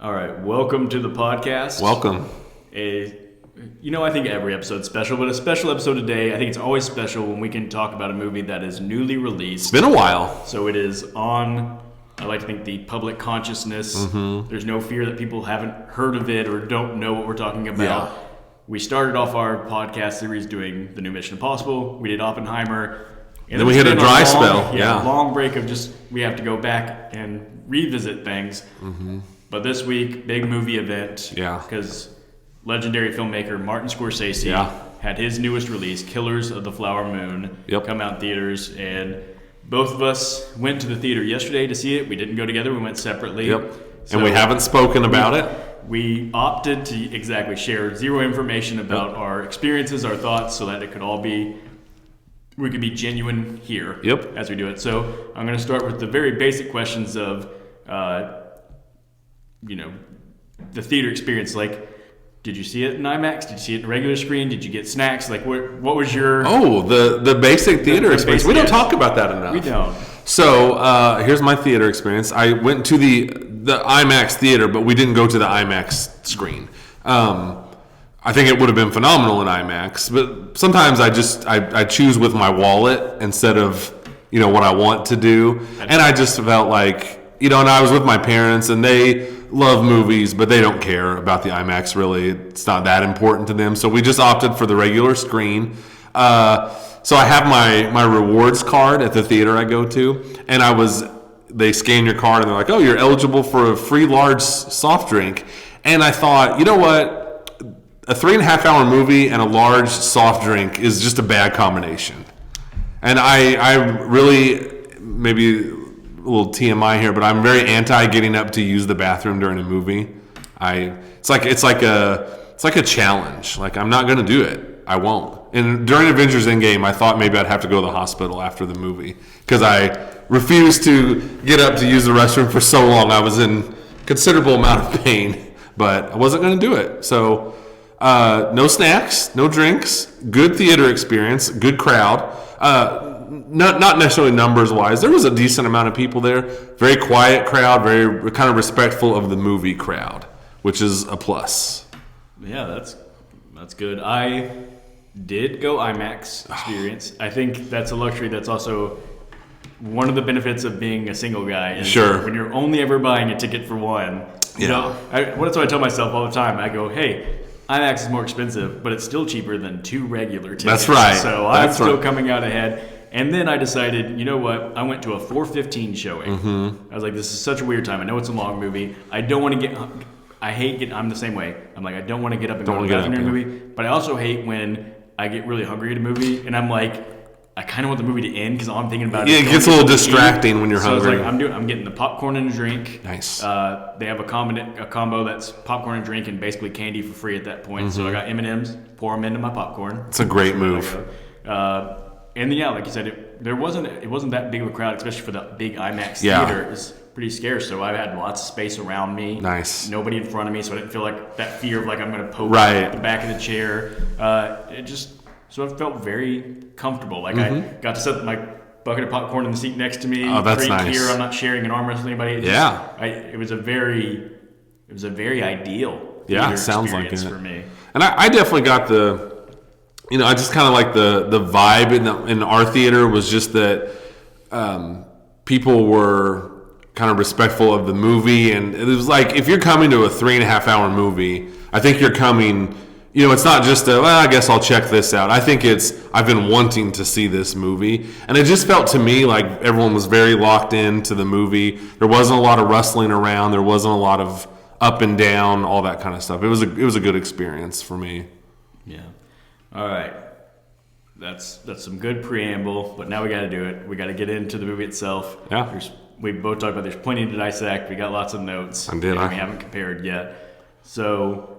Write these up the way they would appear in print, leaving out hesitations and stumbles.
All right, welcome to the podcast. Welcome. I think every episode's special, but a special episode today, I think it's always special when we can talk about a movie that is newly released. It's been a while. So it is on, I like to think, the public consciousness. Mm-hmm. There's no fear that people haven't heard of it or don't know what we're talking about. Yeah. We started off our podcast series doing the new Mission Impossible. We did Oppenheimer. And then we hit a dry spell. Yeah, a long break of just, we have to go back and revisit things. Mm-hmm. But this week, big movie event. Yeah. Because legendary filmmaker Martin Scorsese had his newest release, Killers of the Flower Moon, come out in theaters. And both of us went to the theater yesterday to see it. We didn't go together. We went separately. Yep. So and we haven't spoken about it. We opted to share zero information about our experiences, our thoughts, so that it could all be, we could be genuine here as we do it. So I'm going to start with the very basic questions of, the theater experience. Like, did you see it in IMAX? Did you see it in regular screen? Did you get snacks? Like, what was your... Oh, the basic theater experience. We don't talk about that enough. We don't. So here's my theater experience. I went to the IMAX theater, but we didn't go to the IMAX screen. I think it would have been phenomenal in IMAX, but sometimes I choose with my wallet instead of what I want to do, and I just felt like and I was with my parents, and they love movies, but they don't care about the IMAX really. It's not that important to them, so we just opted for the regular screen. So I have my rewards card at the theater I go to, and they scan your card and they're like, oh, you're eligible for a free large soft drink. And I thought, you know what? A 3.5 hour movie and a large soft drink is just a bad combination. And I really, maybe a little TMI here, but I'm very anti getting up to use the bathroom during a movie. It's like a challenge. Like, I'm not going to do it. I won't. And during Avengers Endgame, I thought maybe I'd have to go to the hospital after the movie because I refused to get up to use the restroom for so long. I was in considerable amount of pain, but I wasn't going to do it. So no snacks, no drinks, good theater experience, good crowd. Not necessarily numbers wise. There was a decent amount of people there. Very quiet crowd, very kind of respectful of the movie crowd, which is a plus. Yeah, that's good. I did go IMAX experience. I think that's a luxury that's also one of the benefits of being a single guy. Is when you're only ever buying a ticket for one. That's what I tell myself all the time. I go, hey, IMAX is more expensive, but it's still cheaper than 2 regular tickets. That's right. So I'm still coming out ahead. And then I decided, you know what? I went to a 4:15 showing. Mm-hmm. I was like, this is such a weird time. I know it's a long movie. I don't want to get... I'm the same way. I'm like, I don't want to get up and go to the bathroom during a movie. But I also hate when I get really hungry at a movie, and I'm like, I kind of want the movie to end because all I'm thinking about is... Yeah, it gets a little distracting when you're hungry. So it's like, I'm getting the popcorn and a drink. Nice. They have a combo that's popcorn and drink and basically candy for free at that point. Mm-hmm. So I got M&M's, pour them into my popcorn. It's a great move. And then, like you said, it wasn't that big of a crowd, especially for the big IMAX theater. It was pretty scarce, so I had lots of space around me. Nice. Nobody in front of me, so I didn't feel like that fear of like I'm going to poke the back of the chair. So it felt very comfortable. Like I got to set my bucket of popcorn in the seat next to me. Oh, that's nice. Here, I'm not sharing an arm wrestle with anybody. It was a very ideal theater sounds like it for me. And I definitely got I just kind of like the vibe in our theater was just that people were kind of respectful of the movie, and it was like if you're coming to a 3.5 hour movie, I think you're coming. It's not just I guess I'll check this out. I think I've been wanting to see this movie, and it just felt to me like everyone was very locked into the movie. There wasn't a lot of rustling around. There wasn't a lot of up and down, all that kind of stuff. It was a good experience for me. Yeah. All right. That's some good preamble, but now we got to do it. We got to get into the movie itself. Yeah. We both talked about there's plenty to dissect. We got lots of notes. We haven't compared yet. So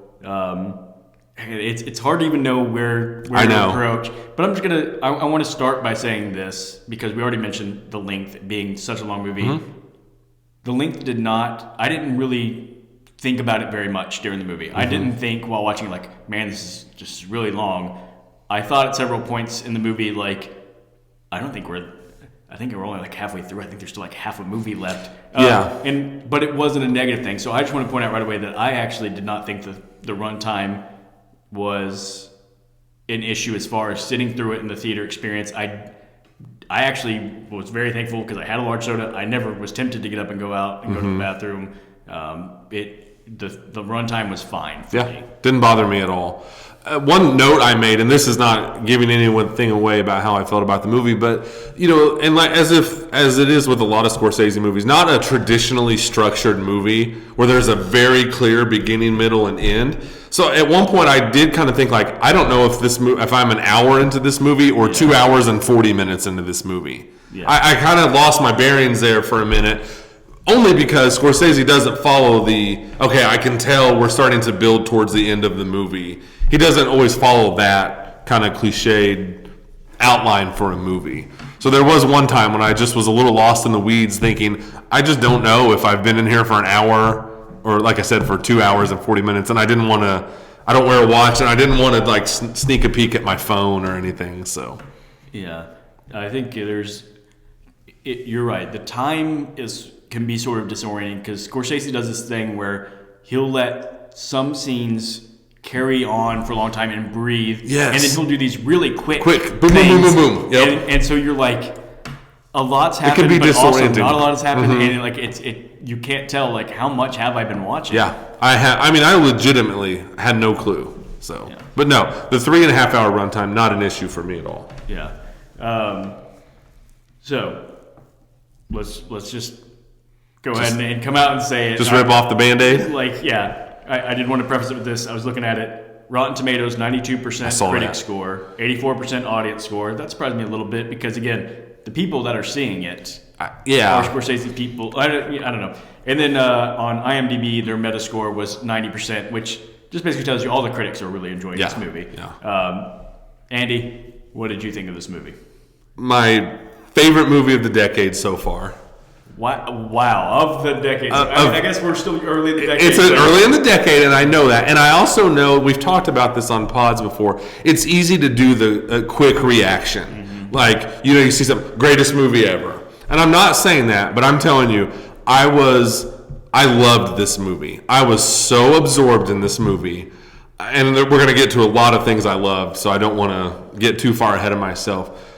it's hard to even know where to approach. But I'm just going to... I want to start by saying this, because we already mentioned the length being such a long movie. Mm-hmm. The length did not... I didn't really think about it very much during the movie. Mm-hmm. I didn't think while watching like, man, this is just really long. I thought at several points in the movie, like, I don't think we're I think we're only like halfway through. I think there's still like half a movie left. But it wasn't a negative thing. So I just want to point out right away that I actually did not think the runtime was an issue as far as sitting through it in the theater experience. I actually was very thankful because I had a large soda. I never was tempted to get up and go out and go to the bathroom. The runtime was fine for me. Didn't bother me at all. One note I made, and this is not giving anything away about how I felt about the movie, but and like as it is with a lot of Scorsese movies, not a traditionally structured movie where there's a very clear beginning, middle, and end. So at one point, I did kind of think like, I don't know if I'm an hour into this movie or 2 hours and 40 minutes into this movie. Yeah. I kind of lost my bearings there for a minute. Only because Scorsese doesn't follow I can tell we're starting to build towards the end of the movie. He doesn't always follow that kind of cliched outline for a movie. So there was one time when I just was a little lost in the weeds thinking, I just don't know if I've been in here for an hour or, like I said, for 2 hours and 40 minutes. And I don't wear a watch, and I didn't want to like sneak a peek at my phone or anything. So, yeah, I think you're right. The time can be sort of disorienting because Scorsese does this thing where he'll let some scenes carry on for a long time and breathe. Yes. And then he'll do these really quick boom, things. boom, boom, boom, boom. Yep. And so you're like, a lot's happened, but also not a lot has happened. And like you can't tell like how much have I been watching. Yeah, I legitimately had no clue. So, but no, the 3.5 hour runtime, not an issue for me at all. Yeah. So let's just go ahead and come out and say it. Just rip off the Band-Aid? Like, I did want to preface it with this. I was looking at it. Rotten Tomatoes, 92% critic score, 84% audience score. That surprised me a little bit because, again, the people that are seeing it are Scorsese people. I don't know. And then on IMDb, their Metascore was 90%, which just basically tells you all the critics are really enjoying this movie. Yeah. Andy, what did you think of this movie? My favorite movie of the decade so far. Wow, of the decade. I guess we're still early in the decade. It's early in the decade, and I know that. And I also know, we've talked about this on pods before, it's easy to do the quick reaction. Mm-hmm. Like, you see some greatest movie ever. And I'm not saying that, but I'm telling you, I loved this movie. I was so absorbed in this movie. And we're going to get to a lot of things I loved, so I don't want to get too far ahead of myself.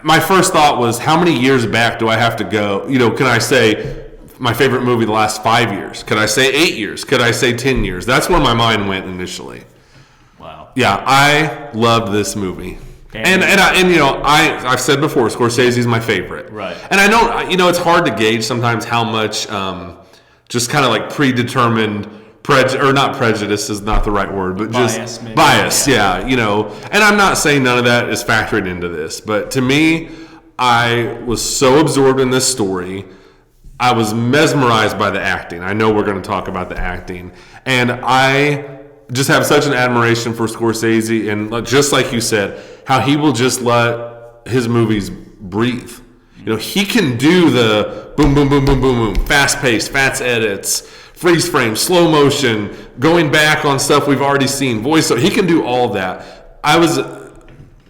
My first thought was, how many years back do I have to go? Can I say my favorite movie the last 5 years? Could I say 8 years? Could I say 10 years? That's where my mind went initially. Wow. Yeah, I loved this movie. I've said before, Scorsese is my favorite. Right. And I know, it's hard to gauge sometimes how much just kind of like predetermined not prejudice is not the right word, but just bias. Yeah. And I'm not saying none of that is factored into this, but to me, I was so absorbed in this story. I was mesmerized by the acting. I know we're going to talk about the acting, and I just have such an admiration for Scorsese, and just like you said, how he will just let his movies breathe. He can do the boom, boom, boom, boom, boom, boom, fast-paced, fast edits, freeze frame, slow motion, going back on stuff we've already seen, voice. So he can do all of that. I was,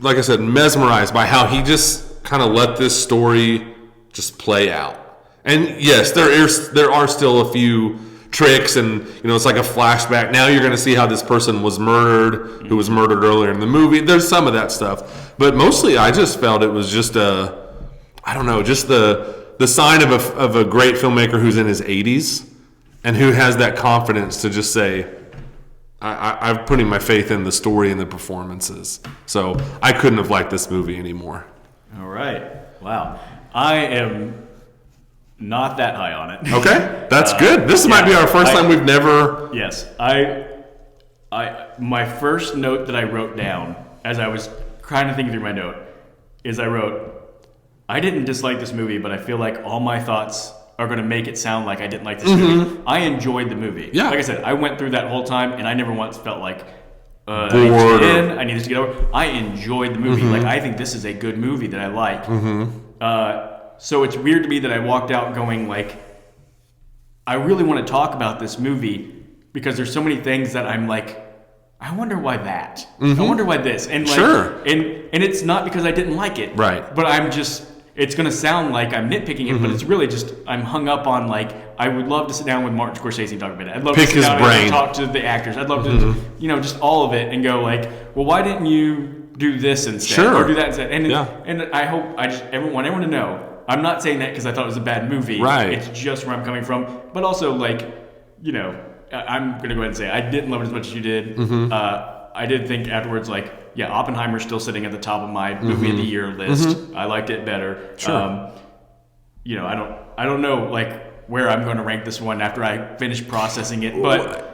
like I said, mesmerized by how he just kind of let this story just play out. And yes, there are still a few tricks, and it's like a flashback. Now you're going to see how this person was murdered, who was murdered earlier in the movie. There's some of that stuff, but mostly I just felt it was just just the sign of a great filmmaker who's in his 80s. And who has that confidence to just say, I'm putting my faith in the story and the performances. So I couldn't have liked this movie anymore. All right. Wow. I am not that high on it. Okay. That's good. This might be our first time we've never... Yes. My first note that I wrote down as I was trying to think through my note is I didn't dislike this movie, but I feel like all my thoughts are going to make it sound like I didn't like this movie. I enjoyed the movie. Yeah. Like I said, I went through that whole time, and I never once felt like bored. I need this to get over. I enjoyed the movie. Like, I think this is a good movie that I like. So it's weird to me that I walked out going like, I really want to talk about this movie because there's so many things that I'm like, I wonder why that. I wonder why this. And like, sure. And it's not because I didn't like it. Right. But it's going to sound like I'm nitpicking it, but it's really just I'm hung up on like I would love to sit down with Martin Scorsese and talk about it. I'd love to sit down and talk to the actors. I'd love to, just all of it and go like, well, why didn't you do this instead or do that instead? And and I hope I want everyone to know I'm not saying that because I thought it was a bad movie. Right. It's just where I'm coming from, but also like I'm going to go ahead and say I didn't love it as much as you did. I did think afterwards, like, Oppenheimer's still sitting at the top of my movie of the year list. I liked it better. Sure. I don't know like where I'm going to rank this one after I finish processing it, but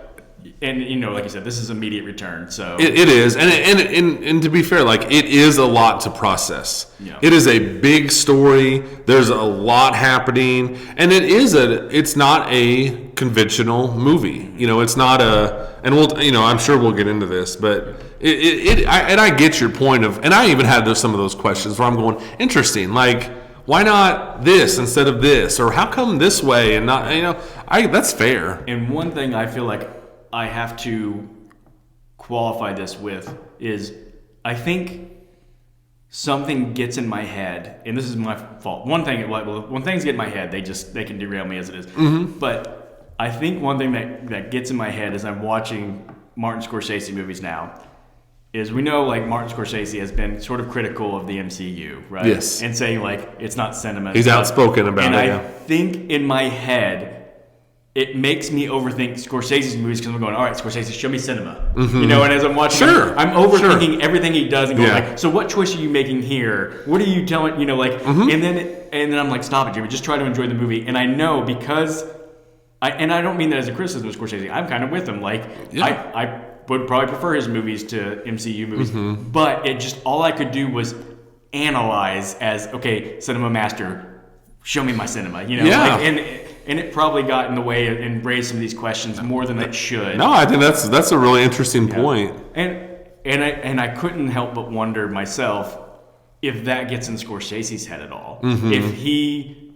like you said, this is immediate return. So it is, and to be fair, like it is a lot to process. Yeah. It is a big story. There's a lot happening, and it's not a conventional movie. It's not and I'm sure we'll get into this, but I get your point and I even had some of those questions where I'm going, interesting, like why not this instead of this, or how come this way and not, that's fair. And one thing I feel like I have to qualify this with is I think something gets in my head, and this is my fault. When things get in my head, they can derail me as it is. But I think one thing that gets in my head as I'm watching Martin Scorsese movies now is we know like Martin Scorsese has been sort of critical of the MCU, right? Yes. And saying like it's not cinema. He's outspoken about it. And I think in my head it makes me overthink Scorsese's movies because I'm going, all right, Scorsese, show me cinema. And as I'm watching, I'm overthinking everything he does and going like, so what choice are you making here? What are you telling, and then I'm like, stop it, Jimmy, just try to enjoy the movie. And I know because, I don't mean that as a criticism of Scorsese, I'm kind of with him. Like, I would probably prefer his movies to MCU movies, but it just, all I could do was analyze as, okay, cinema master, show me my cinema, and it probably got in the way and raised some of these questions more than it should. No, I think that's a really interesting point. And I couldn't help but wonder myself if that gets in Scorsese's head at all. If he,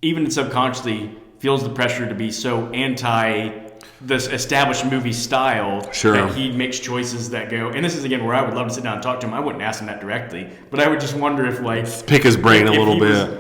even subconsciously, feels the pressure to be so anti this established movie style that he makes choices that go. And this is again where I would love to sit down and talk to him. I wouldn't ask him that directly, but I would just wonder if like pick his brain a little bit.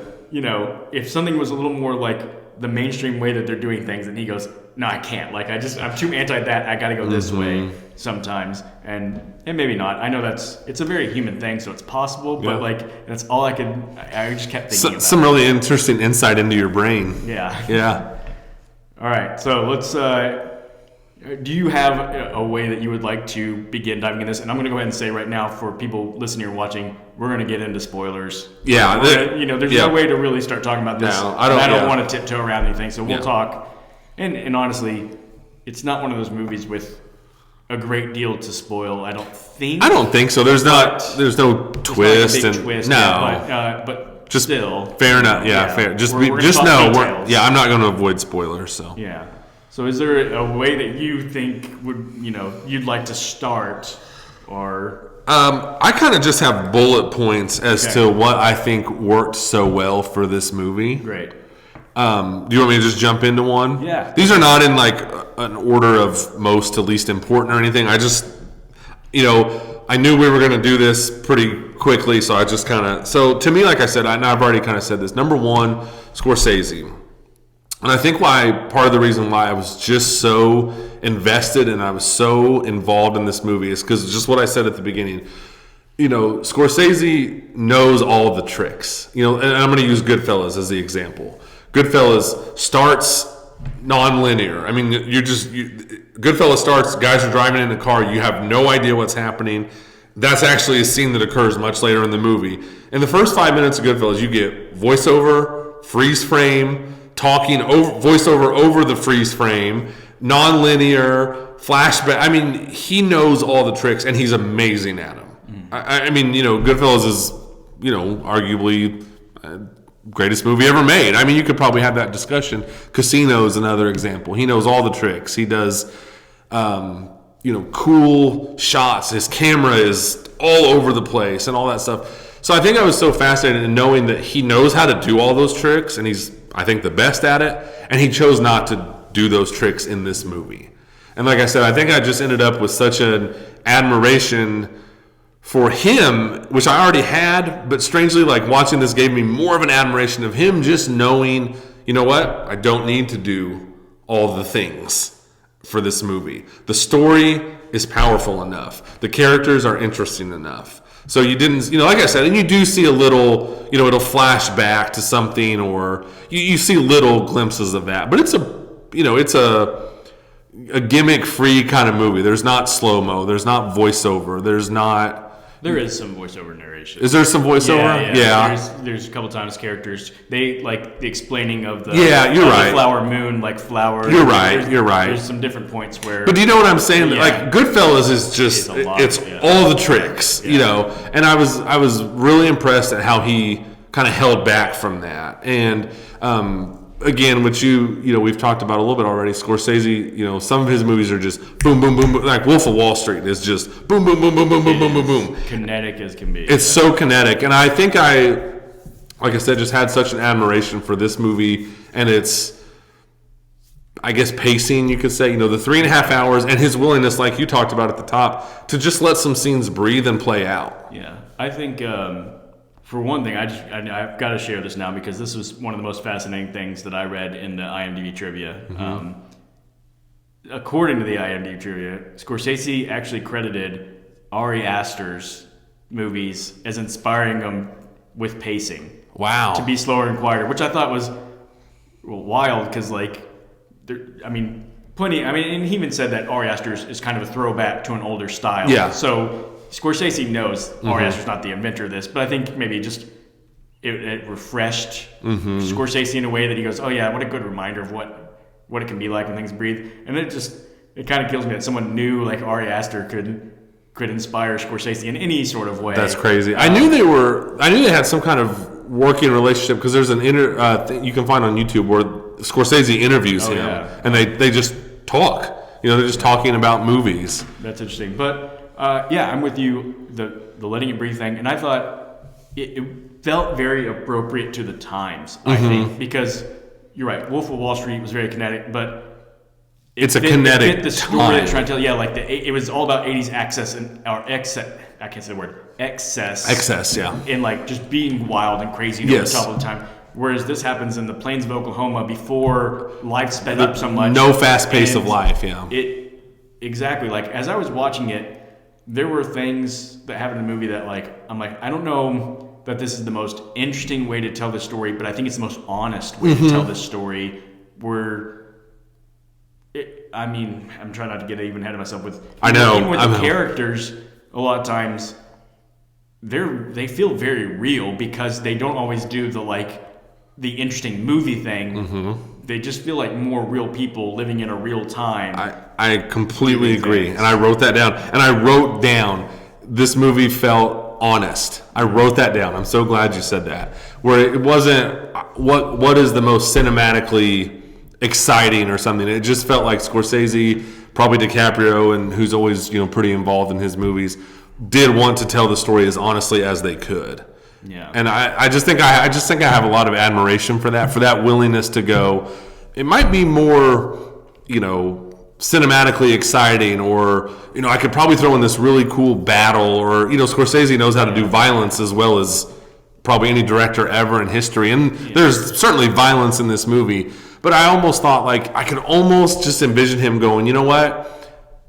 If something was a little more like the mainstream way that they're doing things, and he goes, no, I can't. Like I'm too anti that. I got to go this way sometimes, and maybe not. I know it's a very human thing, so it's possible. But like that's all I just kept thinking about. Some really interesting insight into your brain. Yeah. All right, so let's. Do you have a way that you would like to begin diving in this? And I'm going to go ahead and say right now, for people listening or watching, we're going to get into spoilers. Yeah, there's no way to really start talking about this. No, I don't want to tiptoe around anything, so we'll talk. And honestly, it's not one of those movies with a great deal to spoil. I don't think so. There's no twist. There's not a big twist. No, but just still fair enough. Yeah, fair. Just know. I'm not going to avoid spoilers. So yeah. So is there a way that you think you'd like to start, or? I kind of just have bullet points as to what I think worked so well for this movie. Great. Do you want me to just jump into one? Yeah. These are not in like an order of most to least important or anything. I just, I knew we were going to do this pretty quickly, so I just so to me, like I said, I've already kind of said this. Number one, Scorsese. And I think part of the reason why I was just so invested and I was so involved in this movie is because just what I said at the beginning. Scorsese knows all of the tricks. And I'm going to use Goodfellas as the example. Goodfellas starts non-linear. I mean, Goodfellas starts, guys are driving in a car, you have no idea what's happening. That's actually a scene that occurs much later in the movie. In the first 5 minutes of Goodfellas, you get voiceover, freeze frame, talking voiceover over the freeze frame, non-linear, flashback. I mean, he knows all the tricks, and he's amazing at them. I mean, Goodfellas is, arguably greatest movie ever made. I mean, you could probably have that discussion. Casino is another example. He knows all the tricks. He does, cool shots. His camera is all over the place and all that stuff. So I think I was so fascinated in knowing that he knows how to do all those tricks, and he's, I think, the best at it, and he chose not to do those tricks in this movie. And like I said, I think I just ended up with such an admiration for him, which I already had, but strangely, like watching this gave me more of an admiration of him just knowing, you know what, I don't need to do all the things for this movie. The story is powerful enough. The characters are interesting enough. So you didn't, like I said, and you do see a little, it'll flash back to something, or you see little glimpses of that. But it's a gimmick-free kind of movie. There's not slow-mo. There's not voiceover. There is some voiceover narration. Is there some voiceover? Yeah. There's a couple times characters, they like the explaining of the you're right. flower moon, like flower. You're right. You're right. There's some different points where. But do you know what I'm saying? Yeah. Like Goodfellas is just it's all the tricks, And I was really impressed at how he kind of held back from that. And again, which we've talked about a little bit already. Scorsese, some of his movies are just boom, boom, boom, boom. Like Wolf of Wall Street is just boom, boom, boom, boom, boom, boom, boom, boom, boom. Kinetic as can be. It's so kinetic, and I think like I said, just had such an admiration for this movie and its, I guess, pacing. You could say, the 3.5 hours, and his willingness, like you talked about at the top, to just let some scenes breathe and play out. Yeah, I think. For one thing, I've got to share this now because this was one of the most fascinating things that I read in the IMDb trivia. Mm-hmm. According to the IMDb trivia, Scorsese actually credited Ari Aster's movies as inspiring him with pacing. Wow. To be slower and quieter, which I thought was wild because, and he even said that Ari Aster is kind of a throwback to an older style. Yeah. So Scorsese knows Ari Aster's not the inventor of this, but I think maybe just it refreshed Scorsese in a way that he goes, oh yeah, what a good reminder of what it can be like when things breathe. And it kind of kills me that someone new like Ari Aster could inspire Scorsese in any sort of way. That's crazy. I knew they had some kind of working relationship because there's an thing you can find on YouTube where Scorsese interviews him and they just talk. They're just talking about movies. That's interesting, but. I'm with you, the letting it breathe thing, and I thought it felt very appropriate to the times, I think, because you're right, Wolf of Wall Street was very kinetic, but it's a kinetic the story they're trying to tell. Yeah, like it was all about 80s excess, I can't say the word, excess, yeah. And like just being wild and crazy over the top of the time. Whereas this happens in the plains of Oklahoma before life sped up so much. No fast pace of life, yeah. Exactly, like as I was watching it, there were things that happened in the movie that I'm like, I don't know that this is the most interesting way to tell this story, but I think it's the most honest way to tell this story. I'm trying not to get even ahead of myself with. I know. Even with the characters, a lot of times they feel very real because they don't always do the interesting movie thing. They just feel like more real people living in a real time. I completely agree. And I wrote that down. And I wrote down, this movie felt honest. I wrote that down. I'm so glad you said that. Where it wasn't, what is the most cinematically exciting or something. It just felt like Scorsese, probably DiCaprio, and who's always pretty involved in his movies, did want to tell the story as honestly as they could. Yeah. And I just think I have a lot of admiration for that willingness to go. It might be more, cinematically exciting, or I could probably throw in this really cool battle, or Scorsese knows how to do violence as well as probably any director ever in history. And there's certainly violence in this movie, but I almost thought I could almost just envision him going, you know what?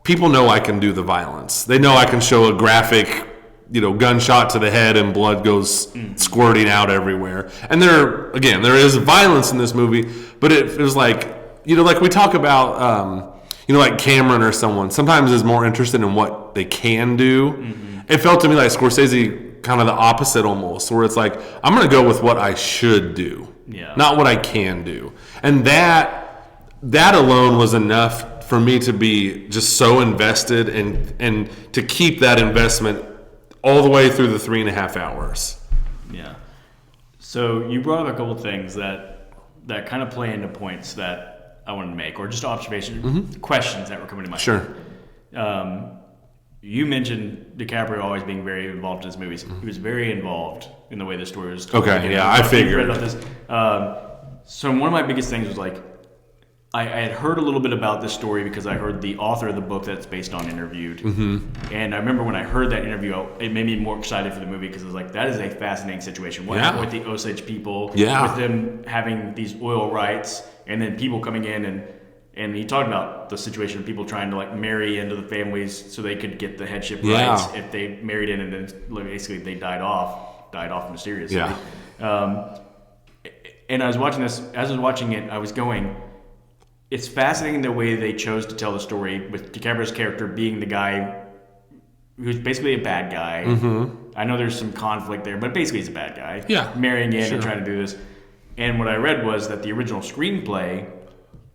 People know I can do the violence. They know I can show a graphic gunshot to the head and blood goes squirting out everywhere. And there is violence in this movie, but it was like we talk about, like Cameron or someone sometimes is more interested in what they can do. It felt to me like Scorsese kind of the opposite almost, where it's like, I'm going to go with what I should do, not what I can do. And that alone was enough for me to be just so invested and to keep that investment all the way through the 3.5 hours. Yeah. So you brought up a couple of things that kind of play into points that I wanted to make, or just observations, questions that were coming to mind. Sure. You mentioned DiCaprio always being very involved in his movies. He was very involved in the way the story was told. Okay, yeah, I figured. About this. So one of my biggest things was I had heard a little bit about this story because I heard the author of the book that's based on interviewed. Mm-hmm. And I remember when I heard that interview, it made me more excited for the movie because I was like, that is a fascinating situation. What happened with the Osage people, with them having these oil rights, and then people coming in and he talked about the situation of people trying to like marry into the families so they could get the headship rights if they married in and then basically they died off mysteriously. Yeah. And I was watching this, as I was watching it, I was going, it's fascinating the way they chose to tell the story with DiCaprio's character being the guy who's basically a bad guy. Mm-hmm. I know there's some conflict there, but basically he's a bad guy. Yeah. Marrying in and trying to do this. And what I read was that the original screenplay,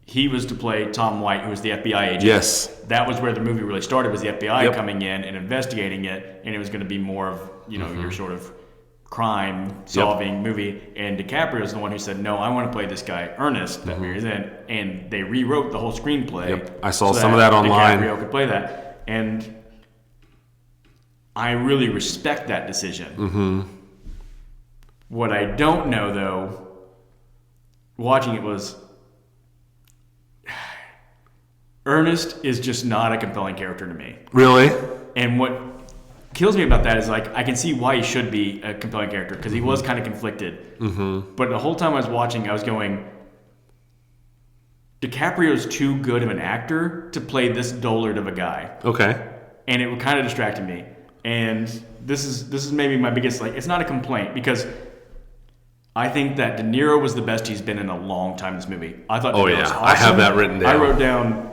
he was to play Tom White, who was the FBI agent. Yes. That was where the movie really started, was the FBI coming in and investigating it, and it was going to be more of, your sort of crime-solving movie. And DiCaprio's the one who said, no, I want to play this guy, Ernest, that marries in. And they rewrote the whole screenplay. Yep. I saw some of that online. DiCaprio could play that. And I really respect that decision. Mm-hmm. What I don't know, though, watching it was, Ernest is just not a compelling character to me. Really? And what kills me about that is like I can see why he should be a compelling character because he was kind of conflicted. Mm-hmm. But the whole time I was watching, I was going, DiCaprio's too good of an actor to play this dullard of a guy. Okay. And it kind of distracted me. And this is maybe my biggest, like, it's not a complaint because I think that De Niro was the best he's been in a long time in this movie. I thought De Niro was awesome. I have that written down. I wrote down,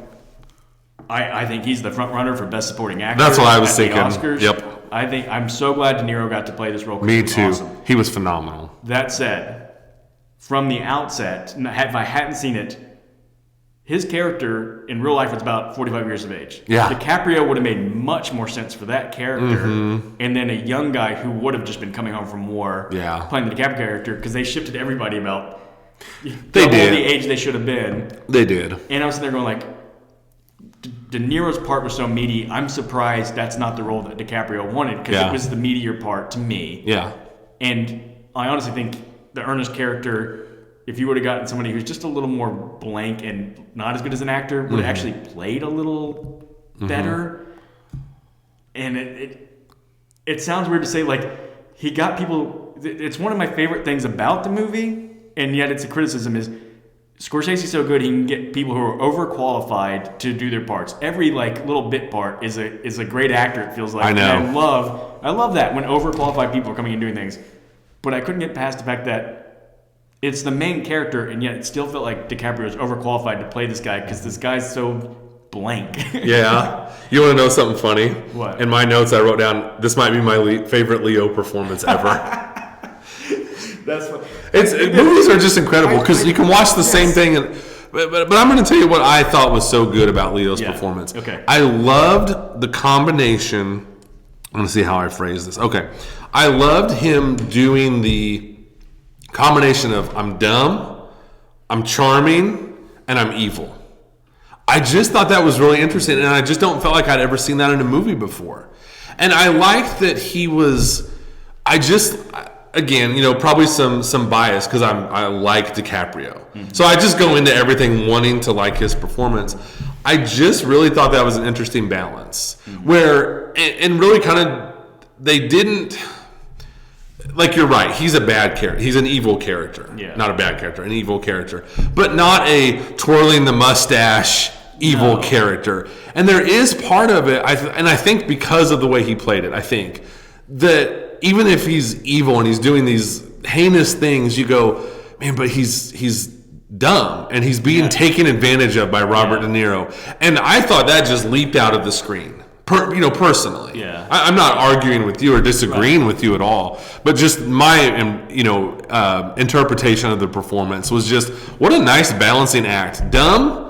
I think he's the front runner for Best Supporting Actor. That's what I was thinking. Oscars. Yep. I think I'm so glad De Niro got to play this role. Me too. Awesome. He was phenomenal. That said, from the outset, if I hadn't seen it, his character in real life was about 45 years of age. Yeah. DiCaprio would have made much more sense for that character, and then a young guy who would have just been coming home from war, playing the DiCaprio character, because they shifted everybody about the age they should have been. They did. And I was sitting there going like, De Niro's part was so meaty. I'm surprised that's not the role that DiCaprio wanted because it was the meatier part to me. Yeah. And I honestly think the Ernest character, if you would have gotten somebody who's just a little more blank and not as good as an actor, would have actually played a little better. And it sounds weird to say, like, he got people. It's one of my favorite things about the movie, and yet it's a criticism is Scorsese's so good he can get people who are overqualified to do their parts. Every like little bit part is a great actor. It feels like. I know. And I love that when overqualified people are coming and doing things. But I couldn't get past the fact that it's the main character, and yet it still felt like DiCaprio is overqualified to play this guy because this guy's so blank. Yeah. You want to know something funny? What? In my notes, I wrote down, this might be my favorite Leo performance ever. That's what. Movies are just incredible because you can watch the same thing. But I'm going to tell you what I thought was so good about Leo's performance. Okay. I loved the combination. I'm going to see how I phrase this. Okay. I loved him doing the combination of I'm dumb, I'm charming, and I'm evil. I just thought that was really interesting, and I just don't feel like I'd ever seen that in a movie before. And I liked that he was. Again, probably some bias because I like DiCaprio. Mm-hmm. So I just go into everything wanting to like his performance. I just really thought that was an interesting balance where, and really kind of, they didn't, like you're right, he's a bad character. He's an evil character. Yeah. Not a bad character, an evil character. But not a twirling the mustache evil character. And there is part of it, and I think because of the way he played it, I think, that even if he's evil and he's doing these heinous things, you go, man, but he's dumb and he's being taken advantage of by Robert De Niro. And I thought that just leaped out of the screen, personally. Yeah. I'm not arguing with you or disagreeing with you at all, but just my interpretation of the performance was just what a nice balancing act. Dumb,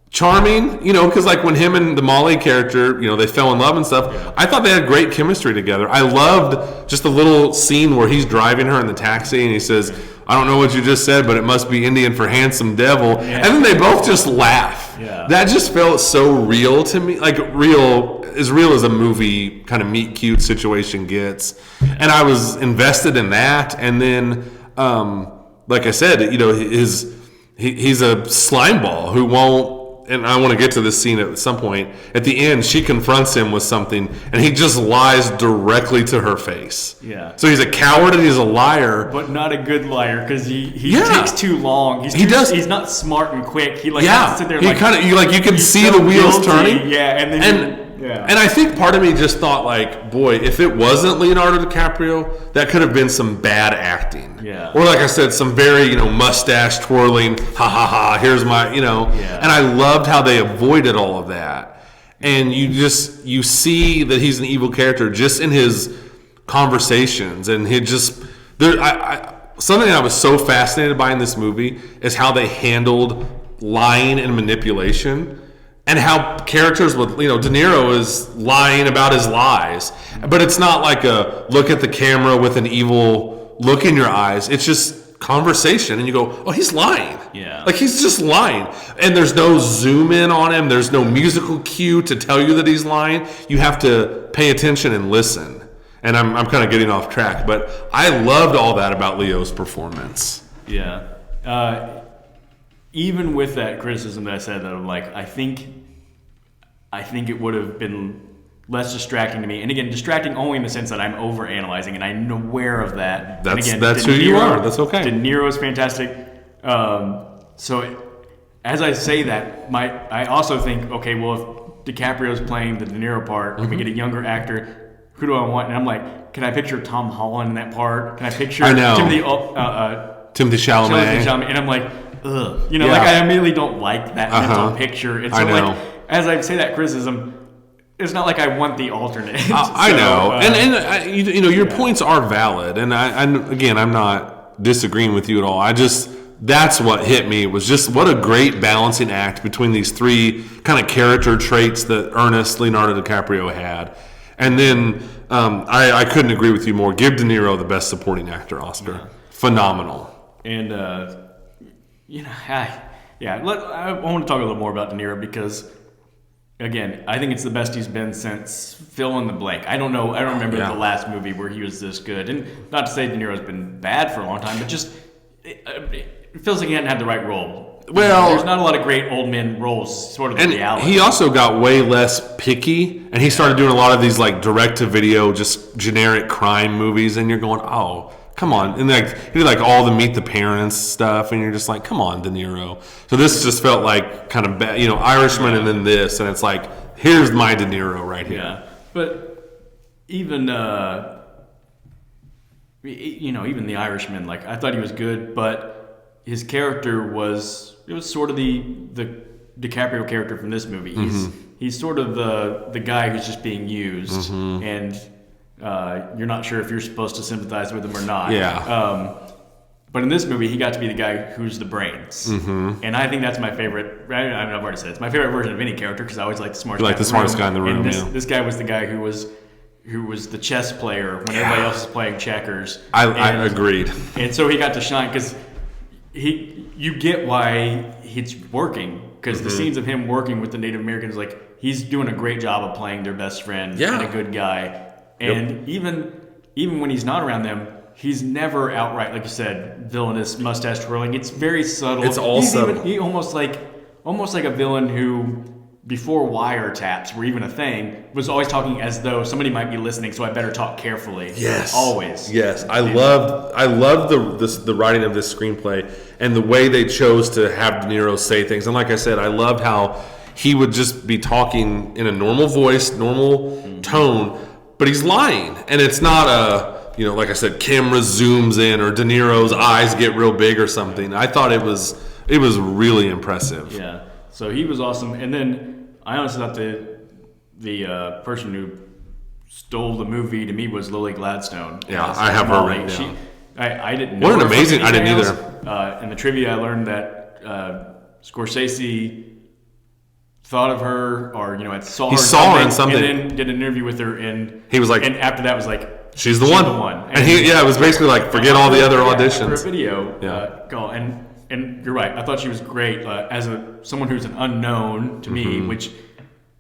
charming, because like when him and the Molly character, they fell in love and stuff, I thought they had great chemistry together. I loved just the little scene where he's driving her in the taxi and he says, I don't know what you just said, but it must be Indian for handsome devil. Yeah. And then they both just laugh. Yeah. That just felt so real to me, like real as a movie kind of meet cute situation gets. And I was invested in that. And then, like I said, he's a slime ball who won't. And I want to get to this scene at some point. At the end, she confronts him with something, and he just lies directly to her face. Yeah. So he's a coward and he's a liar, but not a good liar because he takes too long. He's not smart and quick. He has to sit there. You can see the wheels turning. Yeah, and I think part of me just thought like, boy, if it wasn't Leonardo DiCaprio, that could have been some bad acting. Yeah. Or like I said, some very, mustache twirling, ha ha ha, here's my, Yeah. And I loved how they avoided all of that. And you see that he's an evil character just in his conversations, and something I was so fascinated by in this movie is how they handled lying and manipulation. And how characters with, De Niro is lying about his lies. But it's not like a look at the camera with an evil look in your eyes. It's just conversation. And you go, oh, he's lying. Yeah. Like, he's just lying. And there's no zoom in on him. There's no musical cue to tell you that he's lying. You have to pay attention and listen. And I'm kind of getting off track. But I loved all that about Leo's performance. Yeah. Even with that criticism that I said, that I'm like, I think it would have been less distracting to me. And again, distracting only in the sense that I'm overanalyzing, and I'm aware of that. That's who you are. That's okay. De Niro is fantastic. So as I say that, I also think, okay, well, if DiCaprio's playing the De Niro part, and we get a younger actor, who do I want? And I'm like, can I picture Tom Holland in that part? Can I picture Timothy Chalamet? And I'm like, ugh. I immediately don't like that mental picture. And so, as I say that criticism, it's not like I want the alternate. I know. And your points are valid. And I'm not disagreeing with you at all. That's what hit me, was just what a great balancing act between these three kind of character traits that Leonardo DiCaprio had. And then I couldn't agree with you more. Give De Niro the Best Supporting Actor Oscar. Yeah. Phenomenal. And, I want to talk a little more about De Niro because, again, I think it's the best he's been since fill in the blank. I don't know. I don't remember the last movie where he was this good. And not to say De Niro's been bad for a long time, but just it feels like he hadn't had the right role. Well, there's not a lot of great old men roles, sort of in reality. He also got way less picky, and he started doing a lot of these like direct-to-video, just generic crime movies, and you're going, oh, come on. And he did all the Meet the Parents stuff, and you're just like, come on, De Niro. So this just felt like kind of bad, Irishman and then this, and it's like, here's my De Niro right here. Yeah, but even, even the Irishman, I thought he was good, but his character was sort of the DiCaprio character from this movie. He's sort of the guy who's just being used, and you're not sure if you're supposed to sympathize with him or not. Yeah. But in this movie, he got to be the guy who's the brains, and I think that's my favorite. I've already said it's my favorite version of any character because I always like the smartest. You like the smartest guy in the room. And this guy was the guy who was the chess player when everybody else is playing checkers. I agreed. And so he got to shine because you get why it's working, because the scenes of him working with the Native Americans, he's doing a great job of playing their best friend and a good guy. And even when he's not around them, he's never outright, like you said, villainous, mustache twirling. It's very subtle. It's all subtle. He almost like a villain who, before wiretaps were even a thing, was always talking as though somebody might be listening, so I better talk carefully. Yes. Always. Yes. I loved the writing of this screenplay and the way they chose to have De Niro say things. And like I said, I loved how he would just be talking in a normal voice, normal tone, but he's lying. And it's not like I said, camera zooms in or De Niro's eyes get real big or something. I thought it was really impressive. Yeah. So he was awesome. And then I honestly thought the person who stole the movie to me was Lily Gladstone. Yeah, I have her right now. I didn't know. What an amazing! I didn't either. In the trivia, I learned that Scorsese thought of her, or saw her in something, and then did an interview with her, and he was like, and after that was like, she's the one. And it was basically like, forget all the other auditions. For a video call, and you're right. I thought she was great as someone who's an unknown to me, which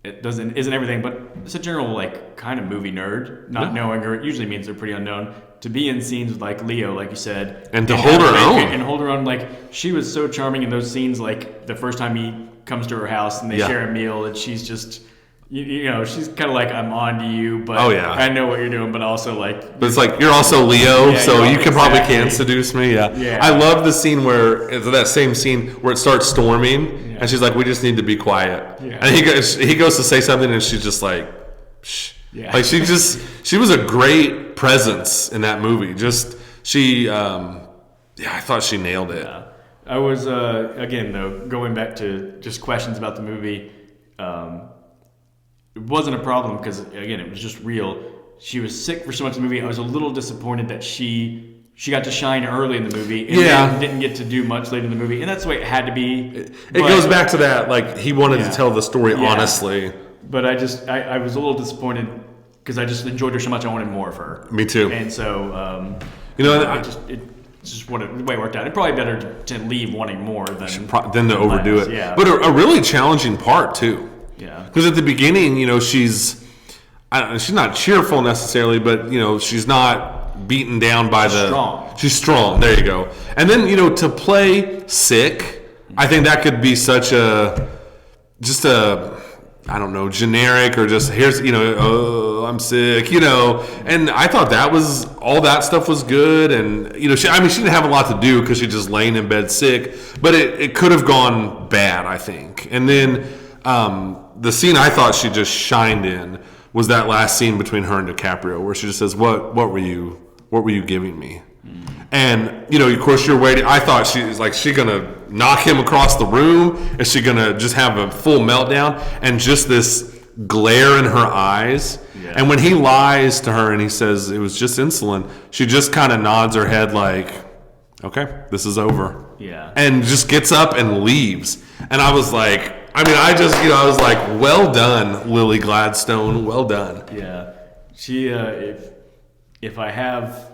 it isn't everything, but it's a general kind of movie nerd. Not knowing her usually means they're pretty unknown. to be in scenes with like Leo, like you said, and to hold her own, and hold her own. Like she was so charming in those scenes. Like the first time he comes to her house and they share a meal, and she's just. You know, she's kind of like, I'm on to you, but I know what you're doing, but also like... But it's like, you're also Leo, so you probably can seduce me, yeah. I love the scene where, that same scene where it starts storming, and she's like, we just need to be quiet. Yeah. And he goes to say something, and she's just like, shh. Yeah. Like, she was a great presence in that movie. I thought she nailed it. Yeah. I was, again, though, going back to just questions about the movie, it wasn't a problem because, again, it was just real. She was sick for so much of the movie. I was a little disappointed that she got to shine early in the movie and then didn't get to do much later in the movie. And that's the way it had to be. It goes back to that, like, he wanted to tell the story honestly. But I was a little disappointed because I just enjoyed her so much. I wanted more of her. Me too. And so, it's just the way it worked out. It's probably better to leave wanting more than to overdo it. Yeah. But a really challenging part, too. Yeah, because at the beginning, she's not cheerful necessarily, but she's not beaten down by strong. She's strong. There you go. And then to play sick, I think that could be such just a I don't know, generic or just here's oh, I'm sick, And I thought all that stuff was good, and she didn't have a lot to do because she's just laying in bed sick, but it could have gone bad, I think. And then. The scene I thought she just shined in was that last scene between her and DiCaprio, where she just says, "What were you giving me?" And of course, you're waiting. I thought she gonna knock him across the room? Is she gonna just have a full meltdown? And just this glare in her eyes. Yeah. And when he lies to her and he says it was just insulin, she just kind of nods her head like, "Okay, this is over." Yeah. And just gets up and leaves. And I was like. I was like, well done, Lily Gladstone, well done. Yeah. She, if I have,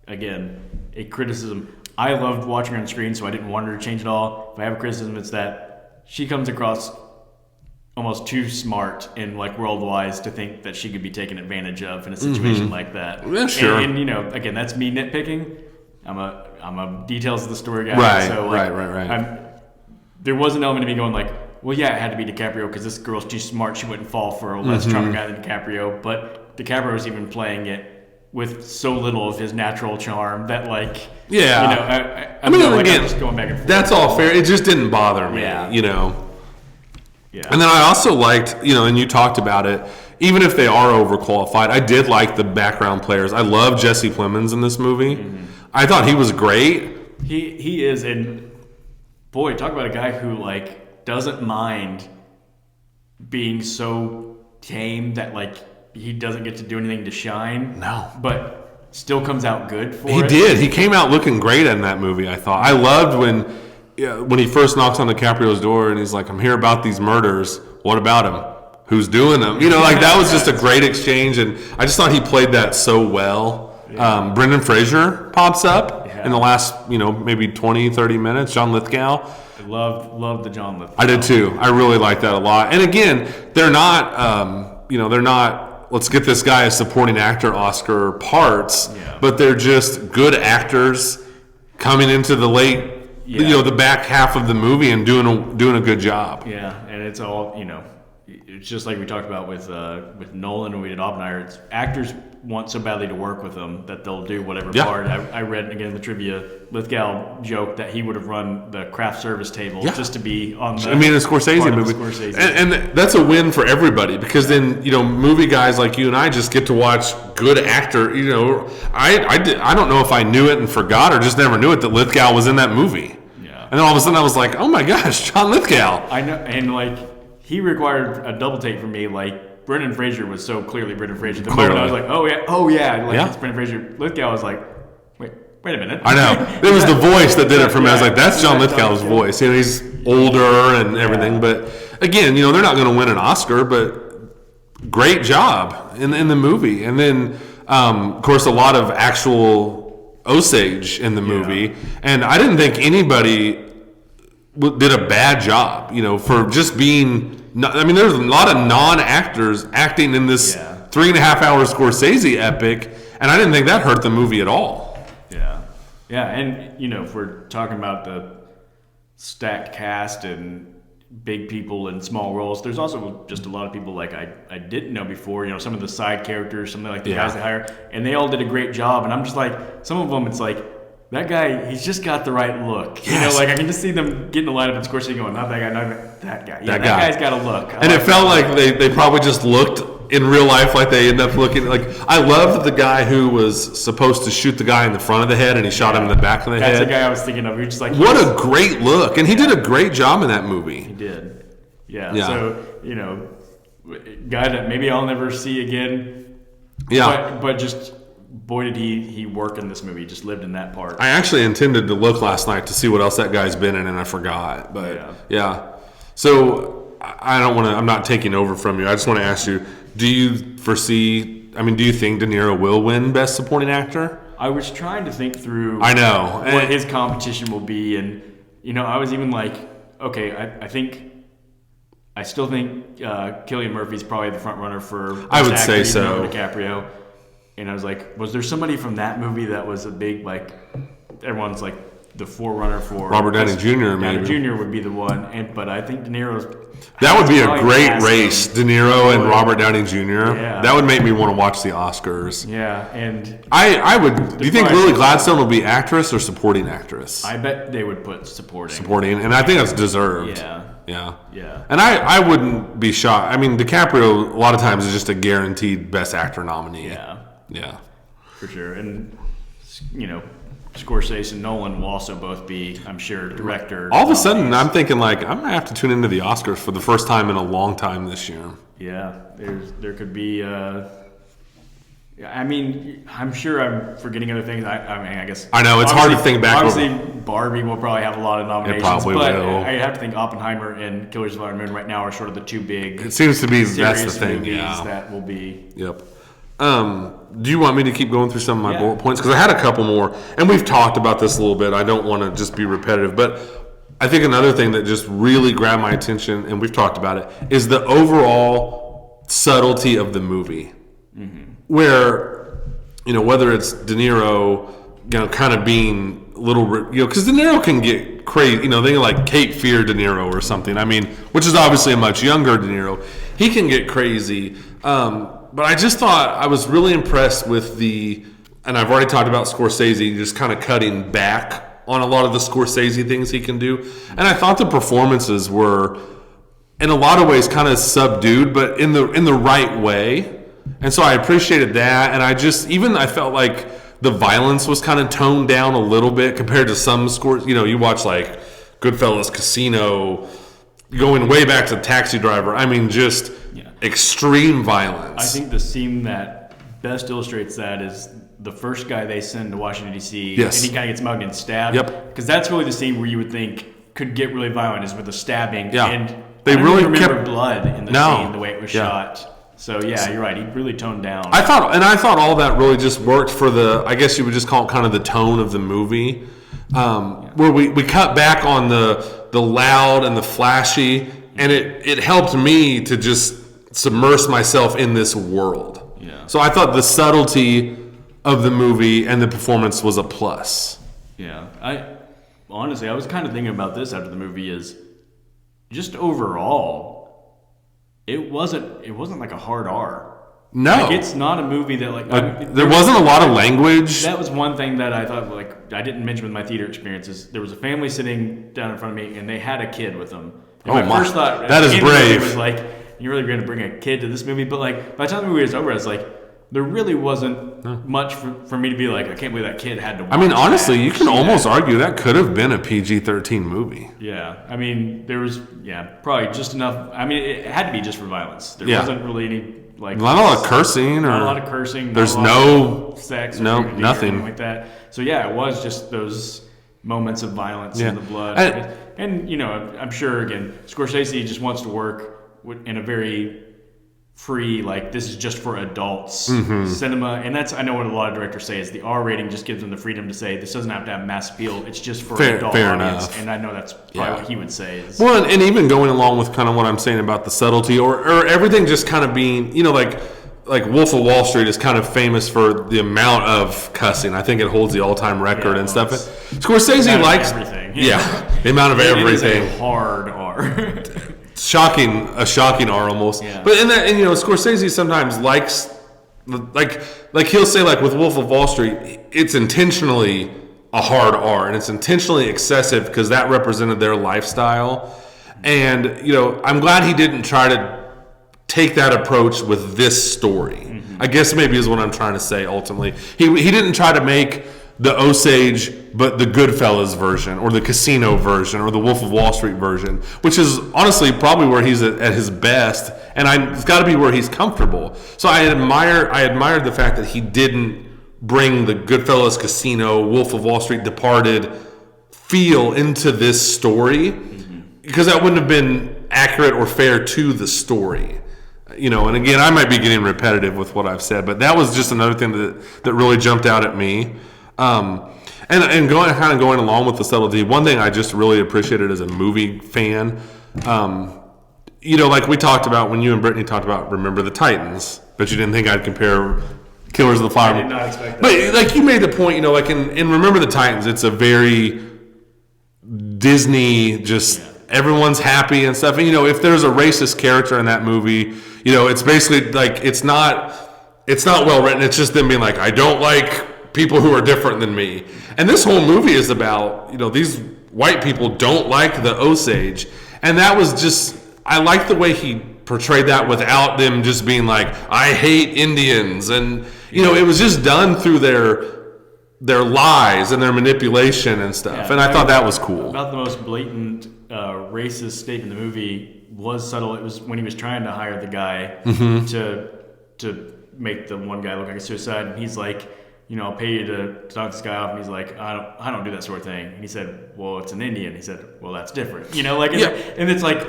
again, a criticism, I loved watching her on screen, so I didn't want her to change it all. If I have a criticism, it's that she comes across almost too smart and like world-wise to think that she could be taken advantage of in a situation like that. Yeah, sure. And again, that's me nitpicking. I'm a details of the story guy. Right, so right. There was an element of me going like, well, yeah, it had to be DiCaprio because this girl's too smart. She wouldn't fall for a less charming guy than DiCaprio. But DiCaprio was even playing it with so little of his natural charm that, like, again, just going back and forth. That's all fair. It just didn't bother me, Yeah. Yeah. And then I also liked, and you talked about it, even if they are overqualified, I did like the background players. I love Jesse Plemons in this movie. Mm-hmm. I thought he was great. He is, and boy, talk about a guy who, like, doesn't mind being so tame that like he doesn't get to do anything to shine. No. But still comes out good for it. He did. He came out looking great in that movie, I thought. I loved when he first knocks on DiCaprio's door and he's like, I'm here about these murders. What about him? Who's doing them? That was just a great exchange, and I just thought he played that so well. Yeah. Brendan Fraser pops up in the last, maybe 20, 30 minutes. John Lithgow. I loved the John Lithgow. I did too. I really liked that a lot. And again, they're not, let's get this guy a supporting actor Oscar parts, but they're just good actors coming into the late, the back half of the movie and doing a good job. Yeah, and it's all, it's just like we talked about with Nolan when we did Oppenheimer. It's actors want so badly to work with them that they'll do whatever part. I read again in the trivia, Lithgow joked that he would have run the craft service table just to be on the. A Scorsese movie, and that's a win for everybody because then movie guys like you and I just get to watch good actor. I don't know if I knew it and forgot or just never knew it that Lithgow was in that movie. Yeah, and then all of a sudden I was like, oh my gosh, John Lithgow. I know, and like. He required a double take from me. Like Brendan Fraser was so clearly Brendan Fraser. The moment I was like, oh yeah, it's Brendan Fraser. Lithgow was like, wait a minute. I know. It was the voice that did it for me. I was like, that's John Lithgow's voice. He's older and everything, but again, they're not going to win an Oscar, but great job in the movie. And then, of course, a lot of actual Osage in the movie, and I didn't think anybody did a bad job, for just being. There's a lot of non-actors acting in this 3.5 hour Scorsese epic, And I didn't think that hurt the movie at all. Yeah, and if we're talking about the stacked cast and big people in small roles, there's also just a lot of people like I didn't know before. Some of the side characters, some of the guys they hire, and they all did a great job. And I'm just like, some of them, it's like, that guy, he's just got the right look. Yes. I can just see them getting a line up and Scorsese going, not that guy, not that guy. Yeah, that guy's got a look. And it felt like they probably just looked in real life like they end up looking like. I loved the guy who was supposed to shoot the guy in the front of the head and he shot him in the back of the head. That's the guy I was thinking of. You're just like, what a great look. And he did a great job in that movie. He did. Yeah. So, guy that maybe I'll never see again. Yeah. But just, boy, did he work in this movie. He just lived in that part. I actually intended to look last night to see what else that guy's been in, and I forgot. But, yeah. So, I'm not taking over from you. I just want to ask you, do you think De Niro will win Best Supporting Actor? I was trying to think through I know. what his competition will be. And, I was even like, okay, I still think Cillian Murphy's probably the front runner for Best I would Actor, say so. Even over DiCaprio. And I was like, was there somebody from that movie that was a big, everyone's like the forerunner for Robert Downey Jr. Downey maybe. Jr. would be the one, but I think De Niro's. That would be a great race, De Niro and Robert Downey Jr. Yeah. That would make me want to watch the Oscars. Yeah, and I would. Do you think Lily Gladstone will be actress or supporting actress? I bet they would put supporting. Supporting, and I think that's deserved. Yeah. And I wouldn't be shocked. I mean, DiCaprio a lot of times is just a guaranteed Best Actor nominee. Yeah, for sure. And Scorsese and Nolan will also both be, I'm sure, director. All of a sudden, I'm thinking I'm gonna have to tune into the Oscars for the first time in a long time this year. Yeah, there could be. I'm sure I'm forgetting other things. I guess. I know it's hard to think back. Obviously, Barbie will probably have a lot of nominations. It probably but will. I have to think Oppenheimer and Killers of the Flower Moon right now are sort of the two big. It seems to be that's the thing. Movies Yeah, that will be. Yep. Do you want me to keep going through some of my bullet points? Because I had a couple more, and we've talked about this a little bit. I don't want to just be repetitive, but I think another thing that just really grabbed my attention, and we've talked about it, is the overall subtlety of the movie. Mm-hmm. Where, whether it's De Niro, kind of being a little, because De Niro can get crazy, they like Cape Fear De Niro or something. I mean, which is obviously a much younger De Niro. He can get crazy. But I just thought I was really impressed with and I've already talked about Scorsese just kind of cutting back on a lot of the Scorsese things he can do. And I thought the performances were, in a lot of ways, kind of subdued, but in the right way. And so I appreciated that. And I felt like the violence was kind of toned down a little bit compared to some scores. You watch like Goodfellas, Casino, going way back to Taxi Driver. I mean, just extreme violence. I think the scene that best illustrates that is the first guy they send to Washington, D.C. Yes. And he kind of gets mugged and stabbed. Yep. Because that's really the scene where you would think could get really violent is with the stabbing. Yeah. And they really kept blood in the scene, the way it was shot. So, you're right. He really toned down. I thought all that really just worked for I guess you would just call it kind of the tone of the movie. Where we cut back on the loud and the flashy, and it helped me to just submerge myself in this world. Yeah. So I thought the subtlety of the movie and the performance was a plus. Yeah. I was kind of thinking about this after the movie is just overall, it wasn't like a hard R. No. It's not a movie that there wasn't a lot of language. That was one thing that I thought I didn't mention with my theater experiences. There was a family sitting down in front of me and they had a kid with them. And my first thought that is brave. Was like, you're really going to bring a kid to this movie? But by the time the movie was over, I was like, there really wasn't much for me to be like, I can't believe that kid had to watch. I mean, honestly, you can almost argue that could have been a PG-13 movie. Yeah. I mean, there was, probably just enough. I mean, it had to be just for violence. There wasn't really any, not a lot of cursing. Not a lot of cursing. There's no sex. No, nothing. Or like that. So, it was just those moments of violence and the blood. And I'm sure, again, Scorsese just wants to work in a very free, this is just for adults cinema. And that's, I know what a lot of directors say is the R rating just gives them the freedom to say this doesn't have to have mass appeal. It's just for an adult audience. Enough. And I know that's probably what he would say. Well, and even going along with kind of what I'm saying about the subtlety or everything just kind of being, like Wolf of Wall Street is kind of famous for the amount of cussing. I think it holds the all-time record and stuff. Scorsese likes everything. The amount of everything. It is a hard R. A shocking R almost. Yeah. But Scorsese sometimes likes, like he'll say, like with Wolf of Wall Street, it's intentionally a hard R and it's intentionally excessive because that represented their lifestyle. And I'm glad he didn't try to take that approach with this story. Mm-hmm. I guess maybe is what I'm trying to say ultimately. He didn't try to make the Osage but the Goodfellas version or the Casino version or the Wolf of Wall Street version, which is honestly probably where he's at his best, and it's got to be where he's comfortable. So I admired the fact that he didn't bring the Goodfellas, Casino, Wolf of Wall Street, Departed feel into this story, because that wouldn't have been accurate or fair to the story. And again, I might be getting repetitive with what I've said, but that was just another thing that really jumped out at me. And going along with the subtlety, one thing I just really appreciated as a movie fan, like we talked about when you and Brittany talked about Remember the Titans, but you didn't think I'd compare Killers of the Flower Moon. I did not expect that. But like you made the point, like in Remember the Titans, it's a very Disney, just everyone's happy and stuff. And if there's a racist character in that movie, it's basically like it's not well written. It's just them being like, I don't like people who are different than me. And this whole movie is about, these white people don't like the Osage. And that was just, I like the way he portrayed that without them just being like, I hate Indians. And, it was just done through their lies and their manipulation and stuff. And I thought that was cool. About the most blatant racist statement in the movie was subtle. It was when he was trying to hire the guy to make the one guy look like a suicide. And he's like, I'll pay you to knock this guy off. And he's like, I don't do that sort of thing. And he said, well, it's an Indian. He said, well, that's different. And it's like,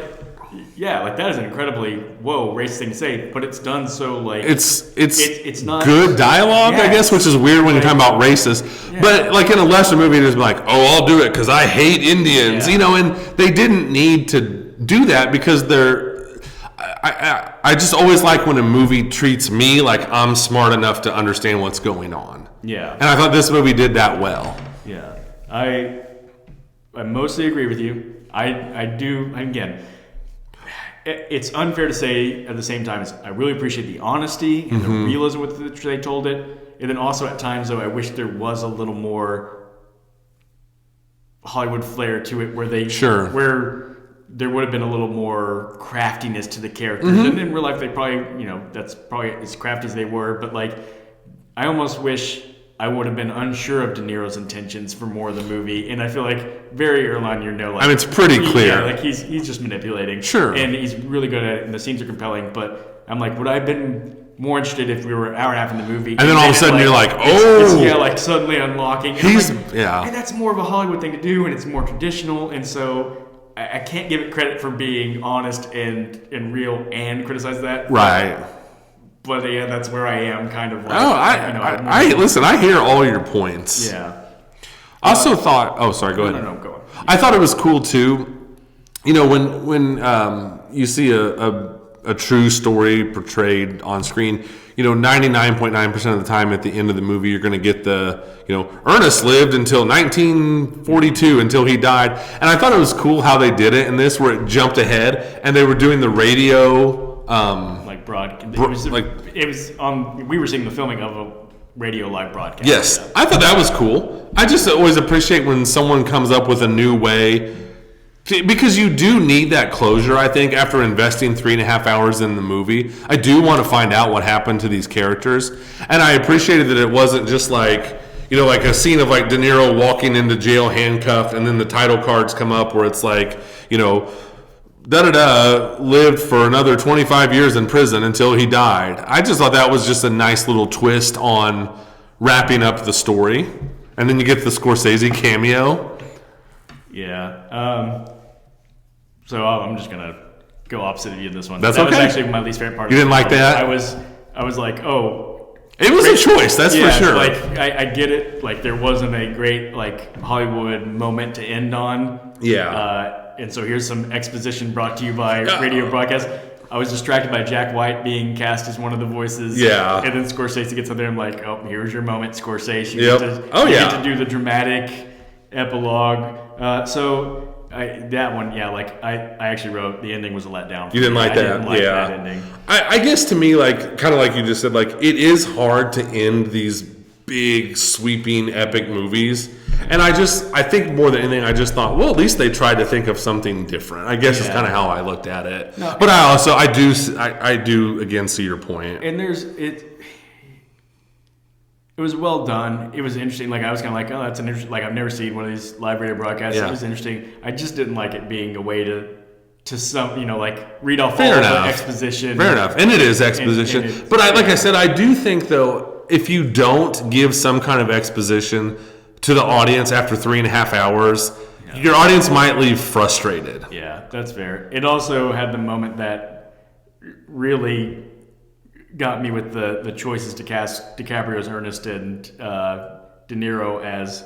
like that is an incredibly racist thing to say, but it's done so like it's not good dialogue, I guess, which is weird when you're talking about racist. But like in a lesser movie, it's like, I'll do it because I hate Indians, and they didn't need to do that because they're. I just always like when a movie treats me like I'm smart enough to understand what's going on. Yeah. And I thought this movie did that well. Yeah. I mostly agree with you. I do, again, it's unfair to say at the same time, I really appreciate the honesty and the realism with which they told it. And then also at times, though, I wish there was a little more Hollywood flair to it where there would have been a little more craftiness to the characters. And in real life, they probably, that's probably as crafty as they were. But, like, I almost wish I would have been unsure of De Niro's intentions for more of the movie. And I feel like very early on, it's pretty clear. Yeah, like, he's just manipulating. Sure. And he's really good at it, and the scenes are compelling. But I'm like, would I have been more interested if we were an hour and a half in the movie? And then all of a sudden, you're like, like suddenly unlocking. And and that's more of a Hollywood thing to do, and it's more traditional. And so I can't give it credit for being honest and real and criticize that. Right. But that's where I am kind of like. Listen, I hear all your points. Yeah. I also thought, sorry, go ahead. No, go on. I thought it was cool too, when you see a true story portrayed on screen, 99.9% of the time at the end of the movie, you're going to get Ernest lived until 1942 until he died. And I thought it was cool how they did it in this, where it jumped ahead and they were doing the radio. It was on. We were seeing the filming of a radio live broadcast. Yes, I thought that was cool. I just always appreciate when someone comes up with a new way. Because you do need that closure, I think, after investing 3.5 hours in the movie. I do want to find out what happened to these characters. And I appreciated that it wasn't just like, like a scene of like De Niro walking into jail handcuffed and then the title cards come up where it's like, lived for another 25 years in prison until he died. I just thought that was just a nice little twist on wrapping up the story. And then you get the Scorsese cameo. Yeah. So I'm just gonna go opposite of you in this one. That's that okay. was actually my least favorite part. You didn't like that? I was like, it was a choice, that's for sure. Like I get it. Like there wasn't a great like Hollywood moment to end on. Yeah. And so here's some exposition brought to you by radio broadcast. I was distracted by Jack White being cast as one of the voices. Yeah. And then Scorsese gets up there and I'm like, oh, here's your moment, Scorsese. Yep. You get to do the dramatic epilogue. That one, I actually wrote the ending was a letdown. You didn't like that? I didn't like that ending. I guess to me, like, kind of like you just said, like, it is hard to end these big, sweeping, epic movies. And I think more than anything, I just thought, well, at least they tried to think of something different. I guess is kind of how I looked at it. No, but I do again see your point. And it was well done. It was interesting. Like I was kind of like, oh, that's an interesting. Like I've never seen one of these live radio broadcasts. Yeah. It was interesting. I just didn't like it being a way to some, like read off all the exposition. Fair enough, and it is exposition. But like I said, I do think though, if you don't give some kind of exposition to the audience after 3.5 hours, your audience might leave frustrated. Yeah, that's fair. It also had the moment that really got me with the choices to cast DiCaprio as Ernest and De Niro as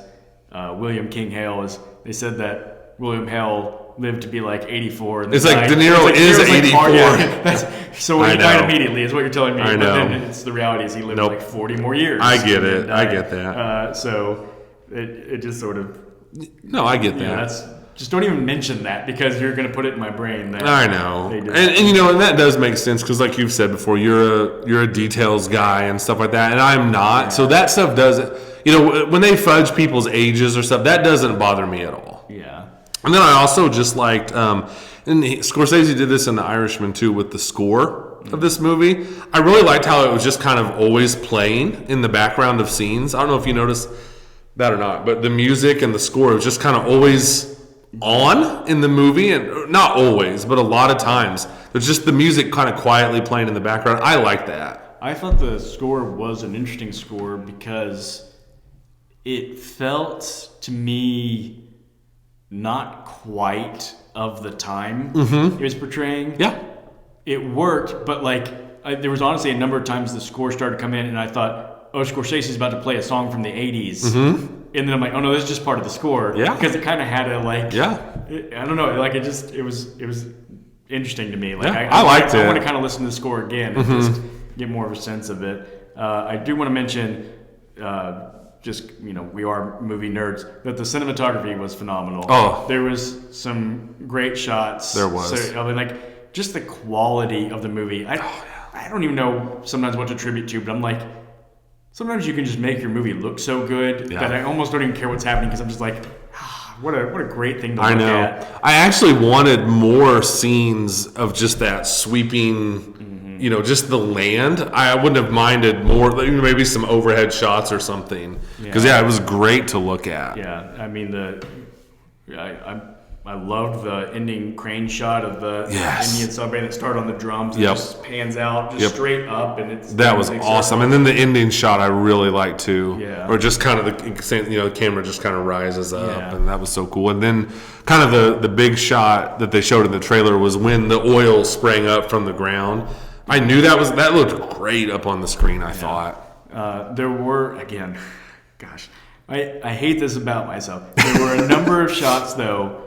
William King Hale. They said that William Hale lived to be like 84. And it's like De Niro is 84. So when he died immediately is what you're telling me. I know. But then it's the reality is he lived like 40 more years. I get it. I get that. So it just sort of... No, I get that. Just don't even mention that because you're going to put it in my brain. I know, and and that does make sense because, like you've said before, you're a details guy and stuff like that, and I'm not. Yeah. So that stuff doesn't, when they fudge people's ages or stuff, that doesn't bother me at all. Yeah. And then I also just liked, and Scorsese did this in The Irishman too with the score of this movie. I really liked how it was just kind of always playing in the background of scenes. I don't know if you noticed that or not, but the music and the score was just kind of always on in the movie, and not always, but a lot of times there's just the music kind of quietly playing in the background. I like that. I thought the score was an interesting score because it felt to me not quite of the time it was portraying. Yeah, it worked, but there was honestly a number of times the score started to come in and I thought, oh, Scorsese's about to play a song from the 80s. And then I'm like, oh no, this is just part of the score. Yeah. Because it kind of had a I don't know, it was interesting to me. I liked it. I want to kind of listen to the score again and just get more of a sense of it. I do want to mention, we are movie nerds, that the cinematography was phenomenal. Oh. There was some great shots. There was. So, just the quality of the movie. I don't even know sometimes what to attribute to, but I'm like, sometimes you can just make your movie look so good that I almost don't even care what's happening because I'm just like, what a great thing to look at. I actually wanted more scenes of just that sweeping, just the land. I wouldn't have minded more, maybe some overhead shots or something. Because, it was great to look at. Yeah, I mean, I loved the ending crane shot of the Indian submarine that started on the drums and just pans out straight up, and that was awesome. And then the ending shot I really liked too, or just kind of the camera just kind of rises up, and that was so cool. And then kind of the big shot that they showed in the trailer was when the oil sprang up from the ground. I knew that looked great up on the screen. I thought there were again, gosh, I hate this about myself. There were a number of shots though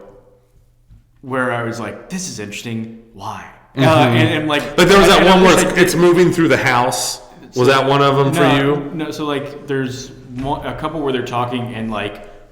where I was like, this is interesting. Why? And like there was that one where it's moving through the house. Was that one of them for you? No. So there's a couple where they're talking and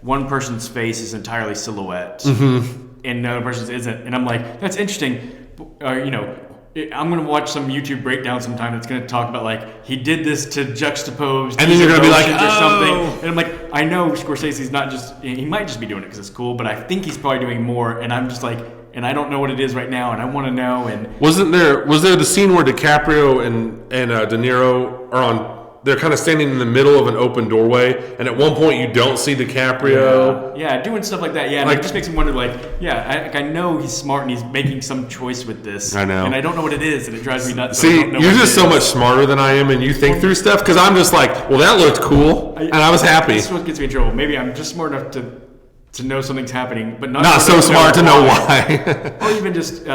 one person's face is entirely silhouette and another person's isn't. And I'm like, that's interesting. I'm going to watch some YouTube breakdown sometime that's going to talk about he did this to juxtapose and then you're going to be like, or something. And I'm like, I know Scorsese's not just, he might just be doing it because it's cool, but I think he's probably doing more. And I'm just like, and I don't know what it is right now, and I want to know. And was there the scene where DiCaprio and De Niro are on? They're kind of standing in the middle of an open doorway, and at one point you don't see DiCaprio. Yeah, doing stuff like that. Yeah, and it just makes me wonder. I know he's smart and he's making some choice with this. I know, and I don't know what it is, and it drives me nuts. See, you're just so much smarter than I am, and you think through stuff. Because I'm just like, well, that looked cool, and I was happy. This is what gets me in trouble. Maybe I'm just smart enough to know something's happening, but not so smart to know why. Or even just,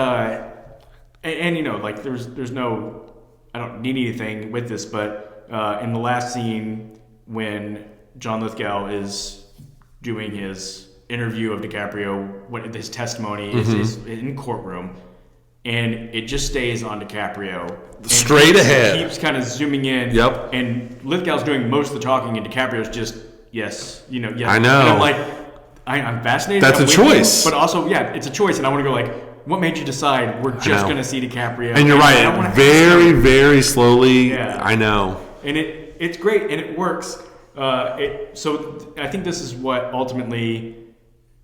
there's no, I don't need anything with this, but. In the last scene when John Lithgow is doing his interview of DiCaprio, what his testimony is in courtroom, and it just stays on DiCaprio. Straight ahead. Keeps kind of zooming in. Yep. And Lithgow's doing most of the talking, and DiCaprio's just, yes. I know. And I'm like, I'm fascinated. That's a choice. But also, it's a choice, and I want to go like, what made you decide we're just going to see DiCaprio? And you're right. Very, very slowly. Yeah. I know. And it's great, and it works. So I think this is what ultimately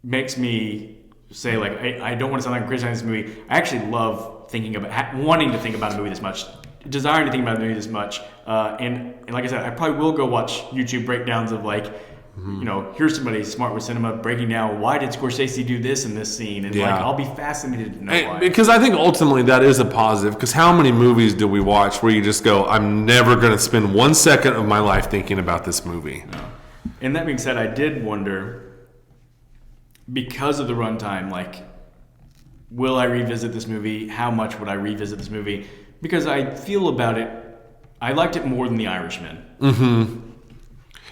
makes me say, like, I don't want to sound like I'm criticizing this movie. I actually love wanting to think about a movie this much, desiring to think about a movie this much. And like I said, I probably will go watch YouTube breakdowns of like, here's somebody smart with cinema breaking down why did Scorsese do this in this scene, and like I'll be fascinated to know why. Because I think ultimately that is a positive. Because how many movies do we watch where you just go, I'm never going to spend 1 second of my life thinking about this movie? No. And that being said, I did wonder, because of the runtime, like, will I revisit this movie? How much would I revisit this movie? Because I feel about it, I liked it more than The Irishman. Mm-hmm.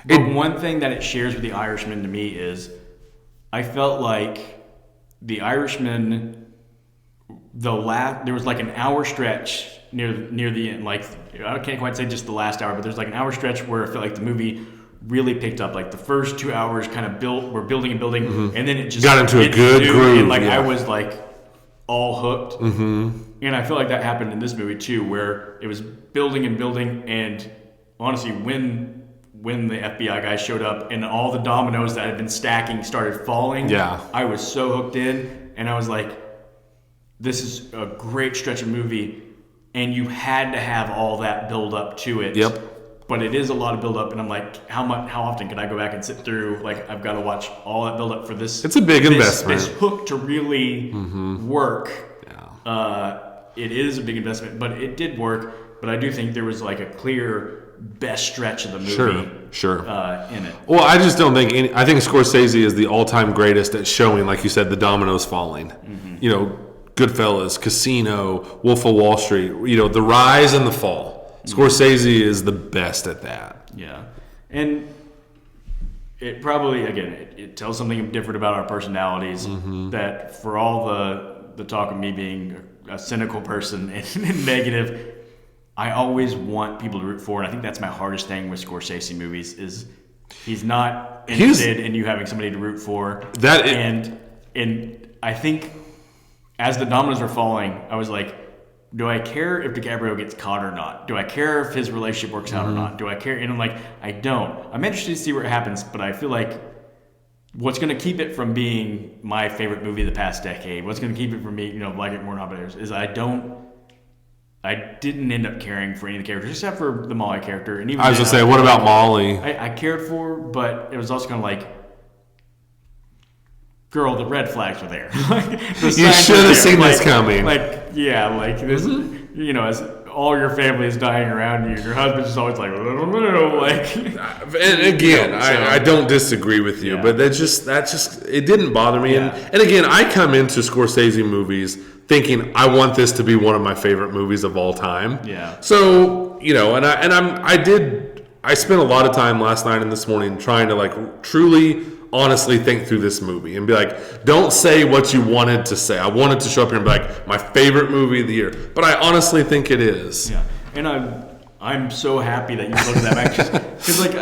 But one thing that it shares with The Irishman to me is I felt like The Irishman, there was like an hour stretch near the end. Like, I can't quite say just the last hour, but there's like an hour stretch where I felt like the movie really picked up. Like the first 2 hours kind of we're building and building, and then it just got into a good groove. And like I was like all hooked. Mm-hmm. And I feel like that happened in this movie too, where it was building and building, and honestly, when the FBI guys showed up and all the dominoes that had been stacking started falling, I was so hooked in, and I was like, this is a great stretch of movie, and you had to have all that build up to it. Yep. But it is a lot of build up, and I'm like, how often can I go back and sit through? Like, I've got to watch all that build up for this. It's a big investment. This hook to really work. Yeah. It is a big investment, but it did work. But I do think there was like a clear best stretch of the movie. Sure. In it. Well, I just don't think I think Scorsese is the all-time greatest at showing, like you said, the dominoes falling. Mm-hmm. Goodfellas, Casino, Wolf of Wall Street. The rise and the fall. Scorsese is the best at that. Yeah. And it probably, again, it tells something different about our personalities, that for all the talk of me being a cynical person and negative, I always want people to root for, and I think that's my hardest thing with Scorsese movies is he's not interested in you having somebody to root for. And I think as the dominoes were falling, I was like, do I care if DiCaprio gets caught or not? Do I care if his relationship works out or not? Do I care? And I'm like, I don't. I'm interested to see what happens, but I feel like what's going to keep it from being my favorite movie of the past decade, what's going to keep it from me, like it more than others, is I didn't end up caring for any of the characters except for the Molly character. And even I was going to say, what about Molly? I cared for, but it was also kind of like, girl, the red flags were there. You should have seen this coming. This, as all your family is dying around you, your husband's just always like, And again, I don't disagree with you, but that just it didn't bother me. Yeah. And again, I come into Scorsese movies thinking I want this to be one of my favorite movies of all time. Yeah. So I spent a lot of time last night and this morning trying to like truly, honestly think through this movie and be like, don't say what you wanted to say. I wanted to show up here and be like, my favorite movie of the year, but I honestly think it is. Yeah, and I'm so happy that you looked at that back because like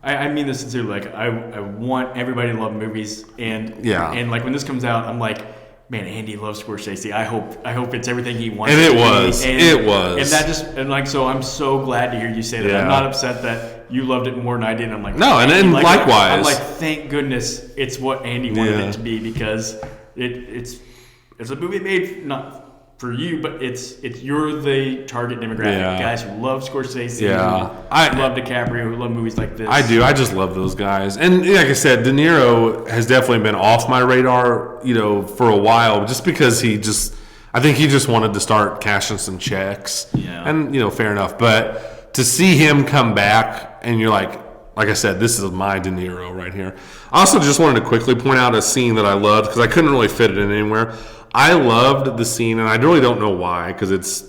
I mean this sincerely. Like I want everybody to love movies, and like when this comes out, I'm like, man, Andy loves Scorsese. I hope it's everything he wants. And it was. It was. And so I'm so glad to hear you say that. Yeah. I'm not upset that you loved it more than I did. I'm like, no, and likewise. I'm like, thank goodness it's what Andy wanted it to be, because it's a movie made not for you, but you're the target demographic. Guys who love Scorsese, who love DiCaprio, who love movies like this. I do. I just love those guys. And like I said, De Niro has definitely been off my radar, for a while, just because I think he just wanted to start cashing some checks. Yeah. And, fair enough. But to see him come back and you're like I said, this is my De Niro right here. I also just wanted to quickly point out a scene that I loved because I couldn't really fit it in anywhere. I loved the scene, and I really don't know why, because it's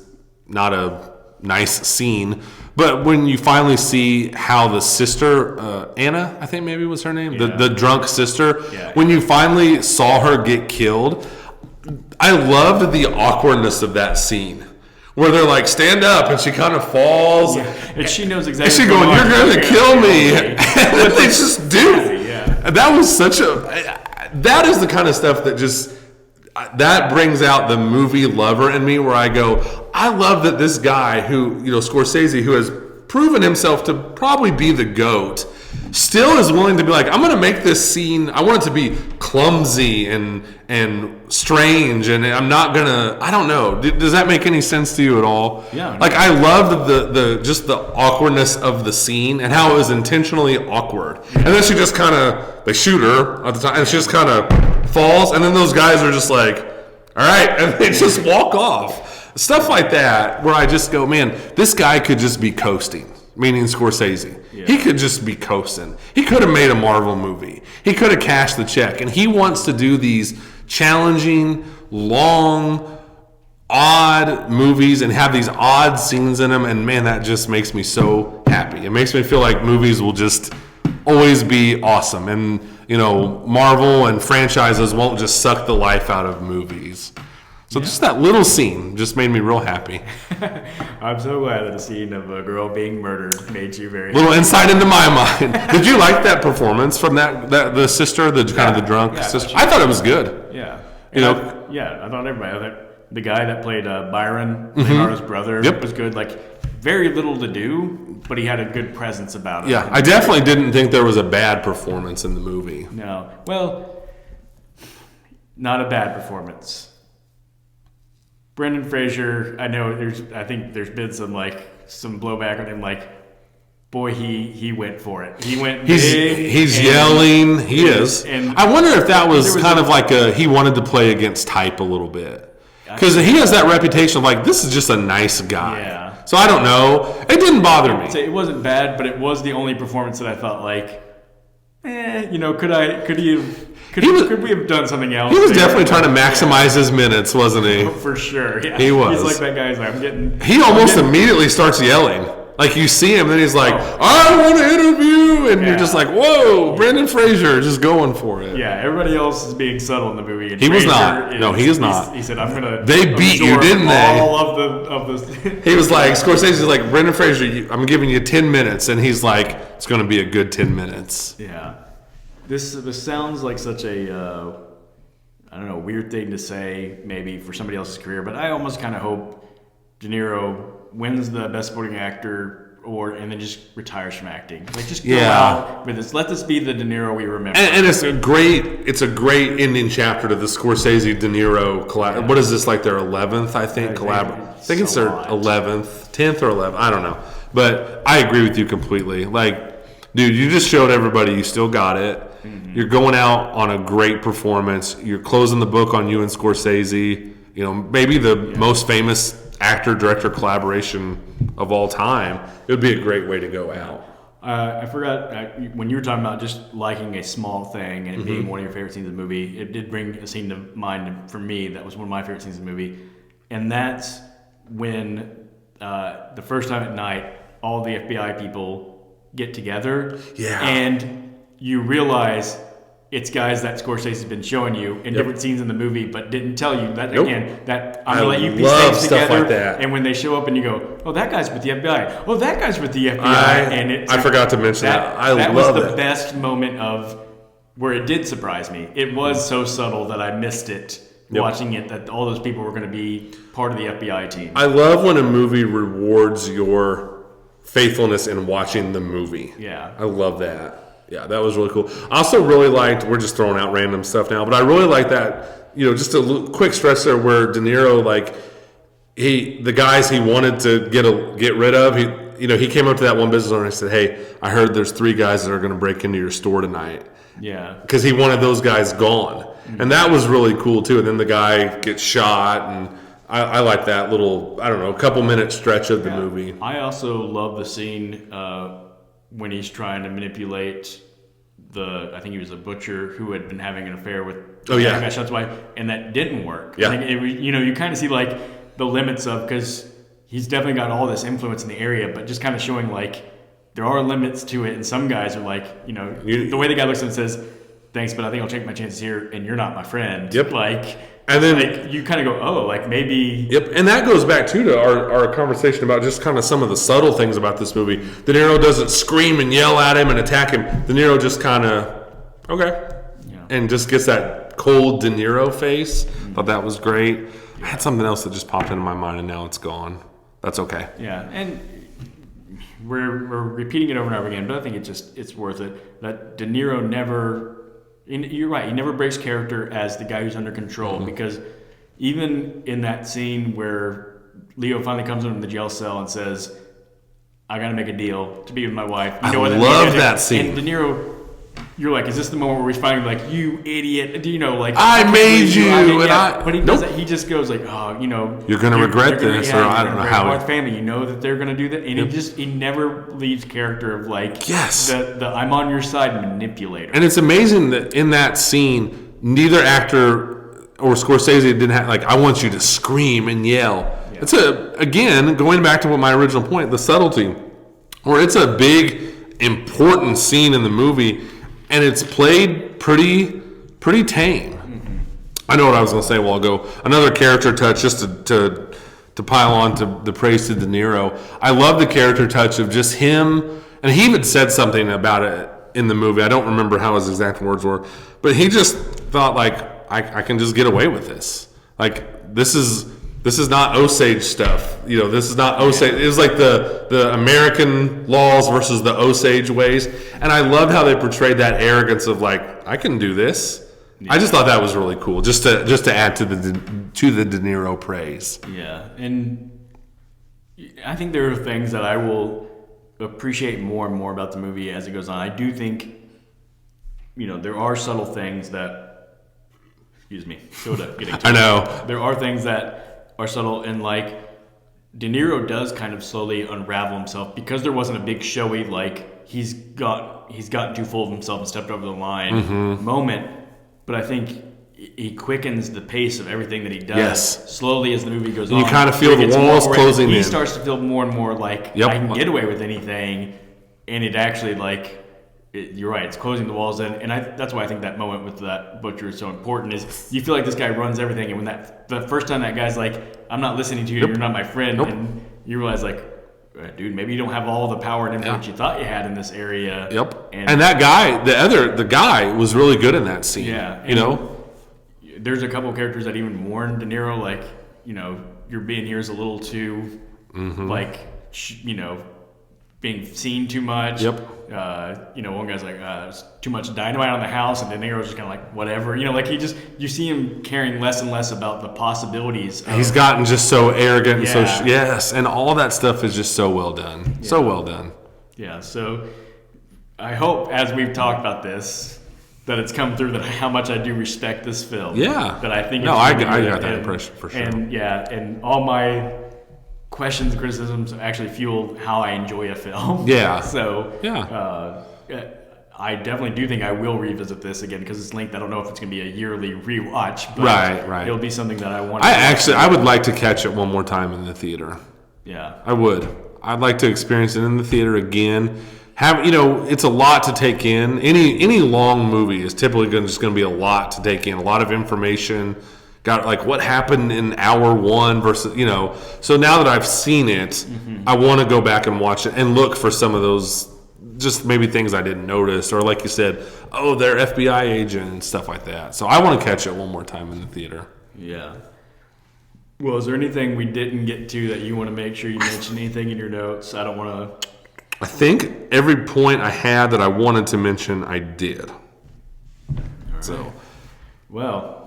not a nice scene. But when you finally see how the sister, Anna, I think maybe was her name, the drunk sister, when you finally saw her get killed, I loved the awkwardness of that scene. Where they're like, stand up, and she kind of falls. Yeah. And she knows exactly. And she going, you're going to kill me. And they just do. Yeah. And that was that is the kind of stuff that brings out the movie lover in me, where I go, I love that this guy who, Scorsese, who has proven himself to probably be the GOAT, still is willing to be like, I'm going to make this scene, I want it to be clumsy and strange, and I'm not going to, I don't know. Does that make any sense to you at all? Yeah. Like, I loved just the awkwardness of the scene and how it was intentionally awkward. And then she just kind of, they shoot her at the time, and she just kind of falls, and then those guys are just like, all right, and they just walk off. Stuff like that, where I just go, man, this guy could just be coasting, meaning Scorsese. Yeah. He could just be coasting. He could have made a Marvel movie. He could have cashed the check. And he wants to do these challenging, long, odd movies and have these odd scenes in them. And, man, that just makes me so happy. It makes me feel like movies will just always be awesome. And, Marvel and franchises won't just suck the life out of movies. So just that little scene just made me real happy. I'm so glad that the scene of a girl being murdered made you very little happy. Insight into my mind. Did you like that performance from the sister, the drunk sister? I thought it was good. Yeah. I thought everybody. I thought the guy that played Byron, Leonardo's brother, was good. Like, very little to do, but he had a good presence about it. Yeah, I definitely didn't think there was a bad performance in the movie. No. Well, not a bad performance. Brendan Fraser, I think there's been some blowback on him, like, boy, he went for it. He went big. He's yelling. He is. And I wonder if that was kind of like he wanted to play against type a little bit. Because he has that reputation of like, this is just a nice guy. Yeah. So I don't know. It didn't bother me. It wasn't bad, but it was the only performance that I felt like, could we have done something else? He was definitely trying to maximize his minutes, wasn't he? Oh, for sure. Yeah. He was. He's like that guy. He's like, He almost immediately starts yelling. Like, you see him, and then he's like, I want to interview. And you're just like, whoa, Brendan Fraser, just going for it. Yeah, everybody else is being subtle in the movie. And he was not. No, he is not. He said, I'm going to. They beat you, didn't they? All of the. He was like, Scorsese's like, Brendan Fraser, I'm giving you 10 minutes. And he's like, it's going to be a good 10 minutes. Yeah. This sounds like such a, weird thing to say maybe for somebody else's career, but I almost kind of hope De Niro wins the Best Supporting Actor and then just retires from acting. Like, just go out with this. Let this be the De Niro we remember. And it's a great ending chapter to the Scorsese De Niro collab. Yeah. What is this, like their 11th, I think, collab? I think it's their 11th, 10th or 11th. I don't know. But I agree with you completely. Like, dude, you just showed everybody you still got it. Mm-hmm. You're going out on a great performance. You're closing the book on you and Scorsese. Maybe the most famous actor-director collaboration of all time. It would be a great way to go out. I forgot, when you were talking about just liking a small thing and it being one of your favorite scenes of the movie, it did bring a scene to mind for me that was one of my favorite scenes of the movie. And that's when the first time at night, all the FBI people get together. Yeah. And you realize it's guys that Scorsese's been showing you in different scenes in the movie, but didn't tell you that again. That I'm gonna let you piece things together. Like that. And when they show up, and you go, "Oh, that guy's with the FBI. Oh, that guy's with the FBI." I forgot to mention that. That was the best moment of where it did surprise me. It was so subtle that I missed it watching it. That all those people were going to be part of the FBI team. I love when a movie rewards your faithfulness in watching the movie. Yeah, I love that. Yeah, that was really cool. I also really liked, we're just throwing out random stuff now, but I really like that, just a quick stretch there where De Niro, the guys he wanted to get rid of, he came up to that one business owner and said, hey, I heard there's 3 guys that are going to break into your store tonight. Yeah. Because he wanted those guys gone. Mm-hmm. And that was really cool, too. And then the guy gets shot, and I like that little, couple minute stretch of the movie. I also love the scene when he's trying to manipulate I think he was a butcher who had been having an affair with the shot's wife, and that didn't work. Yeah. You kind of see the limits of, because he's definitely got all this influence in the area, but just kind of showing there are limits to it, and some guys are the way the guy looks at him and says, thanks, but I think I'll take my chances here, and you're not my friend. Yep. And then like, you kind of go, oh, like maybe. Yep, and that goes back too to our conversation about just kind of some of the subtle things about this movie. De Niro doesn't scream and yell at him and attack him. De Niro just kind of and just gets that cold De Niro face. Thought that was great. I had something else that just popped into my mind and now it's gone. That's okay. Yeah, and we're repeating it over and over again, but I think it's worth it. That De Niro never. You're right. He never breaks character as the guy who's under control because even in that scene where Leo finally comes into the jail cell and says, "I got to make a deal to be with my wife." I love that scene. And De Niro, you're like, "Is this the moment where he's finally like, you idiot? Do you know like I made you?" But he does that. He just goes like, "Oh, you know, you're gonna regret this," or I don't know how. Our family, you know that they're gonna do that, and he never leaves character of like the I'm on your side manipulator. And it's amazing that in that scene, neither actor or Scorsese didn't have like, I want you to scream and yell. Yeah. It's again going back to what my original point, the subtlety, where it's a big important scene in the movie, and it's played pretty tame. I know what I was going to say a while ago. Another character touch, just to pile on to the praise to De Niro. I love the character touch of just him, and he even said something about it in the movie. I don't remember how his exact words were, but he just thought like, I can just get away with this. Like this is not Osage stuff. You know, this is not Osage. It was like the American laws versus the Osage ways, and I loved how they portrayed that arrogance of like, I can do this. Yeah. I just thought that was really cool, just to add to the De Niro praise. Yeah, and I think there are things that I will appreciate more and more about the movie as it goes on. I do think, you know, there are subtle things that, getting to I know. There are things that are subtle, and like De Niro does kind of slowly unravel himself because there wasn't a big showy like he's gotten too full of himself and stepped over the line moment. But I think he quickens the pace of everything that he does slowly as the movie goes on. You kind of feel the walls closing in. He starts to feel more and more like I can get away with anything, and it actually you're right. It's closing the walls in, and that's why I think that moment with that butcher is so important. Is you feel like this guy runs everything, and when the first time that guy's like, "I'm not listening to you. You're not my friend," and you realize like, dude, maybe you don't have all the power and influence you thought you had in this area. Yep. And that guy, the guy was really good in that scene. Yeah. You know, there's a couple of characters that even warn De Niro, like, you know, you're being here is a little too, like, you know, being seen too much. Yep. You know, one guy's like, there's too much dynamite on the house, and De Niro's just kind of like, whatever. You know, like you see him caring less and less about the possibilities. He's gotten just so arrogant and and all that stuff is just so well done. Yeah. So well done. Yeah, so I hope as we've talked about this, that it's come through that how much I do respect this film. Yeah. That I think it's I got that impression for sure. And all my questions and criticisms actually fueled how I enjoy a film. Yeah. So I definitely do think I will revisit this again because it's linked. I don't know if it's going to be a yearly rewatch, but right. It'll be something that I want. I would like to catch it one more time in the theater. Yeah, I would. I'd like to experience it in the theater again. It's a lot to take in. Any long movie is typically just going to be a lot to take in. A lot of information. Got like what happened in hour one versus, so now that I've seen it, I want to go back and watch it and look for some of those just maybe things I didn't notice, or like you said, they're FBI agent and stuff like that. So I want to catch it one more time in the theater. Yeah. Well, is there anything we didn't get to that you want to make sure you mention anything in your notes? I don't want to. I think every point I had that I wanted to mention, I did. All right. So, well.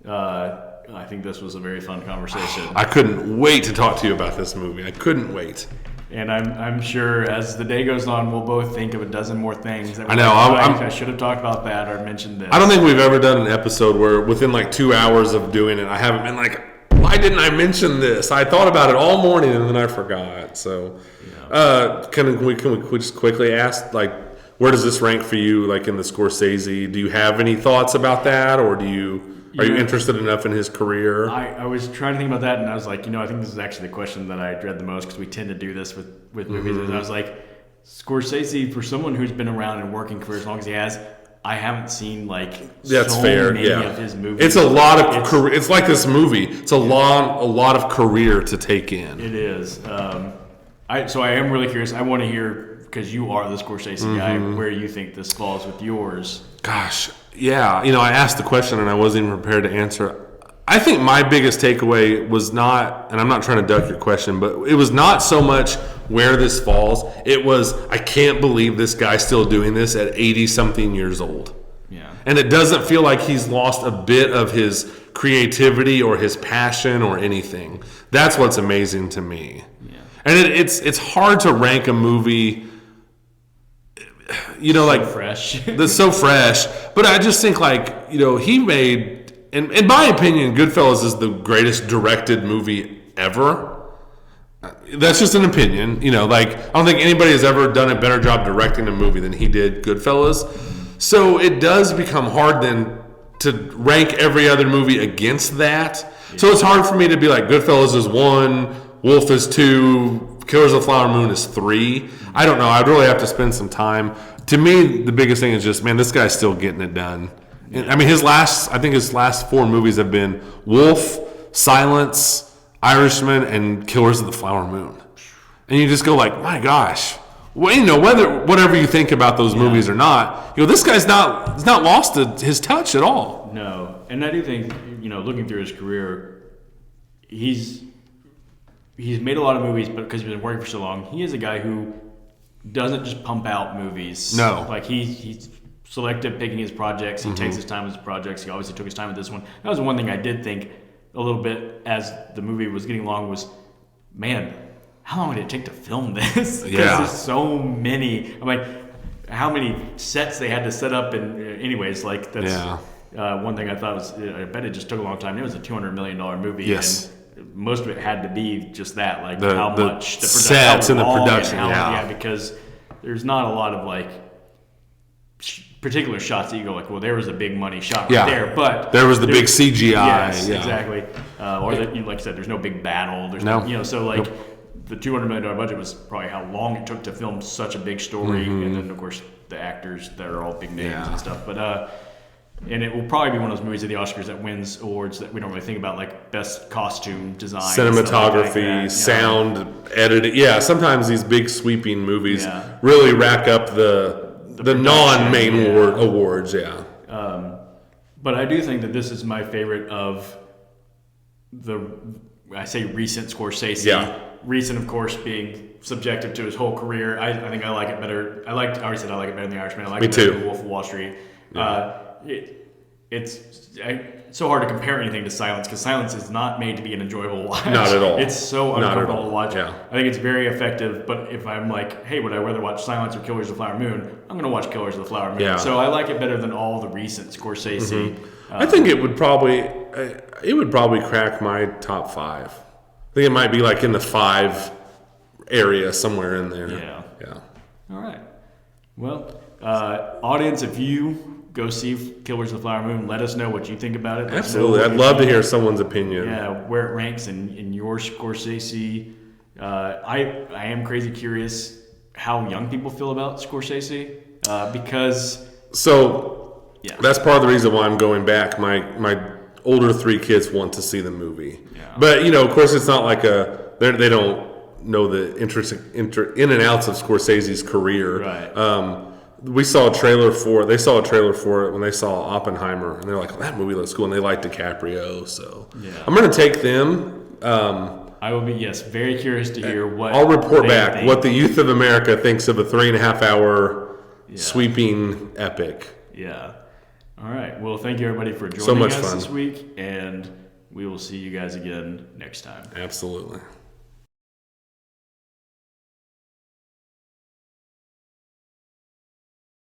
I think this was a very fun conversation. I couldn't wait to talk to you about this movie. I couldn't wait. And I'm sure as the day goes on, we'll both think of a dozen more things. That I know. I should have talked about that or mentioned this. I don't think we've ever done an episode where within like 2 hours of doing it, I haven't been like, why didn't I mention this? I thought about it all morning and then I forgot. So, can we just quickly ask, like, where does this rank for you, like in the Scorsese? Do you have any thoughts about that, or are you interested enough in his career? I was trying to think about that, and I was like, I think this is actually the question that I dread the most because we tend to do this with movies. And I was like, Scorsese, for someone who's been around and working for as long as he has, I haven't seen like that's so fair. many Yeah, of his movies. it's a lot of career. It's like this movie. It's a lot of career to take in. It is. So I am really curious. I want to hear, because you are the Scorsese guy, where you think this falls with yours. Gosh, yeah. I asked the question and I wasn't even prepared to answer. I think my biggest takeaway was not, and I'm not trying to duck your question, but it was not so much where this falls. It was, I can't believe this guy's still doing this at 80-something years old. Yeah. And it doesn't feel like he's lost a bit of his creativity or his passion or anything. That's what's amazing to me. Yeah. And it's hard to rank a movie, like fresh. That's so fresh. But I just think he made, in my opinion, Goodfellas is the greatest directed movie ever. That's just an opinion. I don't think anybody has ever done a better job directing a movie than he did Goodfellas. So it does become hard then to rank every other movie against that. Yeah. So it's hard for me to be like, Goodfellas is 1, Wolf is 2, Killers of the Flower Moon is 3. I don't know. I'd really have to spend some time. To me, the biggest thing is just, man, this guy's still getting it done. I mean, his last 4 movies have been Wolf, Silence, Irishman, and Killers of the Flower Moon. And you just go like, my gosh. Well, whatever you think about those movies or not, this guy's not lost his touch at all. No. And I do think, looking through his career, he's made a lot of movies, but because he's been working for so long, he is a guy who doesn't just pump out movies. No. Like he's selective picking his projects. He takes his time with his projects. He obviously took his time with this one. That was one thing I did think a little bit as the movie was getting along was, man, how long did it take to film this? Because there's so many. I'm like, how many sets they had to set up. And anyways, like that's one thing I thought was, I bet it just took a long time. It was a $200 million movie. Yes. And most of it had to be just that, like how much the sets and the production. Because there's not a lot of like particular shots that you go like, well, there was a big money shot right there, but there was the big CGI. Yes, exactly. Or that, like I said, there's no big battle. There's no, so like the $200 million budget was probably how long it took to film such a big story, and then of course the actors that are all big names and stuff. But and it will probably be one of those movies at the Oscars that wins awards that we don't really think about, like best costume design, cinematography, sound, editing. Yeah, sometimes these big sweeping movies really rack up the non-main awards. Yeah. But I do think that this is my favorite of I say recent Scorsese. Yeah. Recent, of course, being subjective to his whole career. I think I like it better. I already said I like it better than The Irishman. I like it better than Wolf of Wall Street. Yeah. It's so hard to compare anything to Silence, because Silence is not made to be an enjoyable watch. Not at all. It's so uncomfortable to watch. Yeah. I think it's very effective, but if I'm like, hey, would I rather watch Silence or Killers of the Flower Moon? I'm going to watch Killers of the Flower Moon. Yeah. So I like it better than all the recent Scorsese. I think it would probably crack my top 5. I think it might be like in the 5 area, somewhere in there. Yeah. All right. Well, audience, if you go see Killers of the Flower Moon, let us know what you think about it. Absolutely. I'd love to hear someone's opinion. Yeah, where it ranks in your Scorsese. I am crazy curious how young people feel about Scorsese, because... So, that's part of the reason why I'm going back. My older 3 kids want to see the movie. Yeah. But, of course, it's not like they don't know the in and outs of Scorsese's career. Right. They saw a trailer for it when they saw Oppenheimer, and they're like, that movie looks cool, and they like DiCaprio, so I'm going to take them. I will be, very curious to hear what I'll report back what the youth of America thinks of a 3.5-hour sweeping epic. Yeah. All right. Well, thank you, everybody, for joining us this week, and we will see you guys again next time. Absolutely.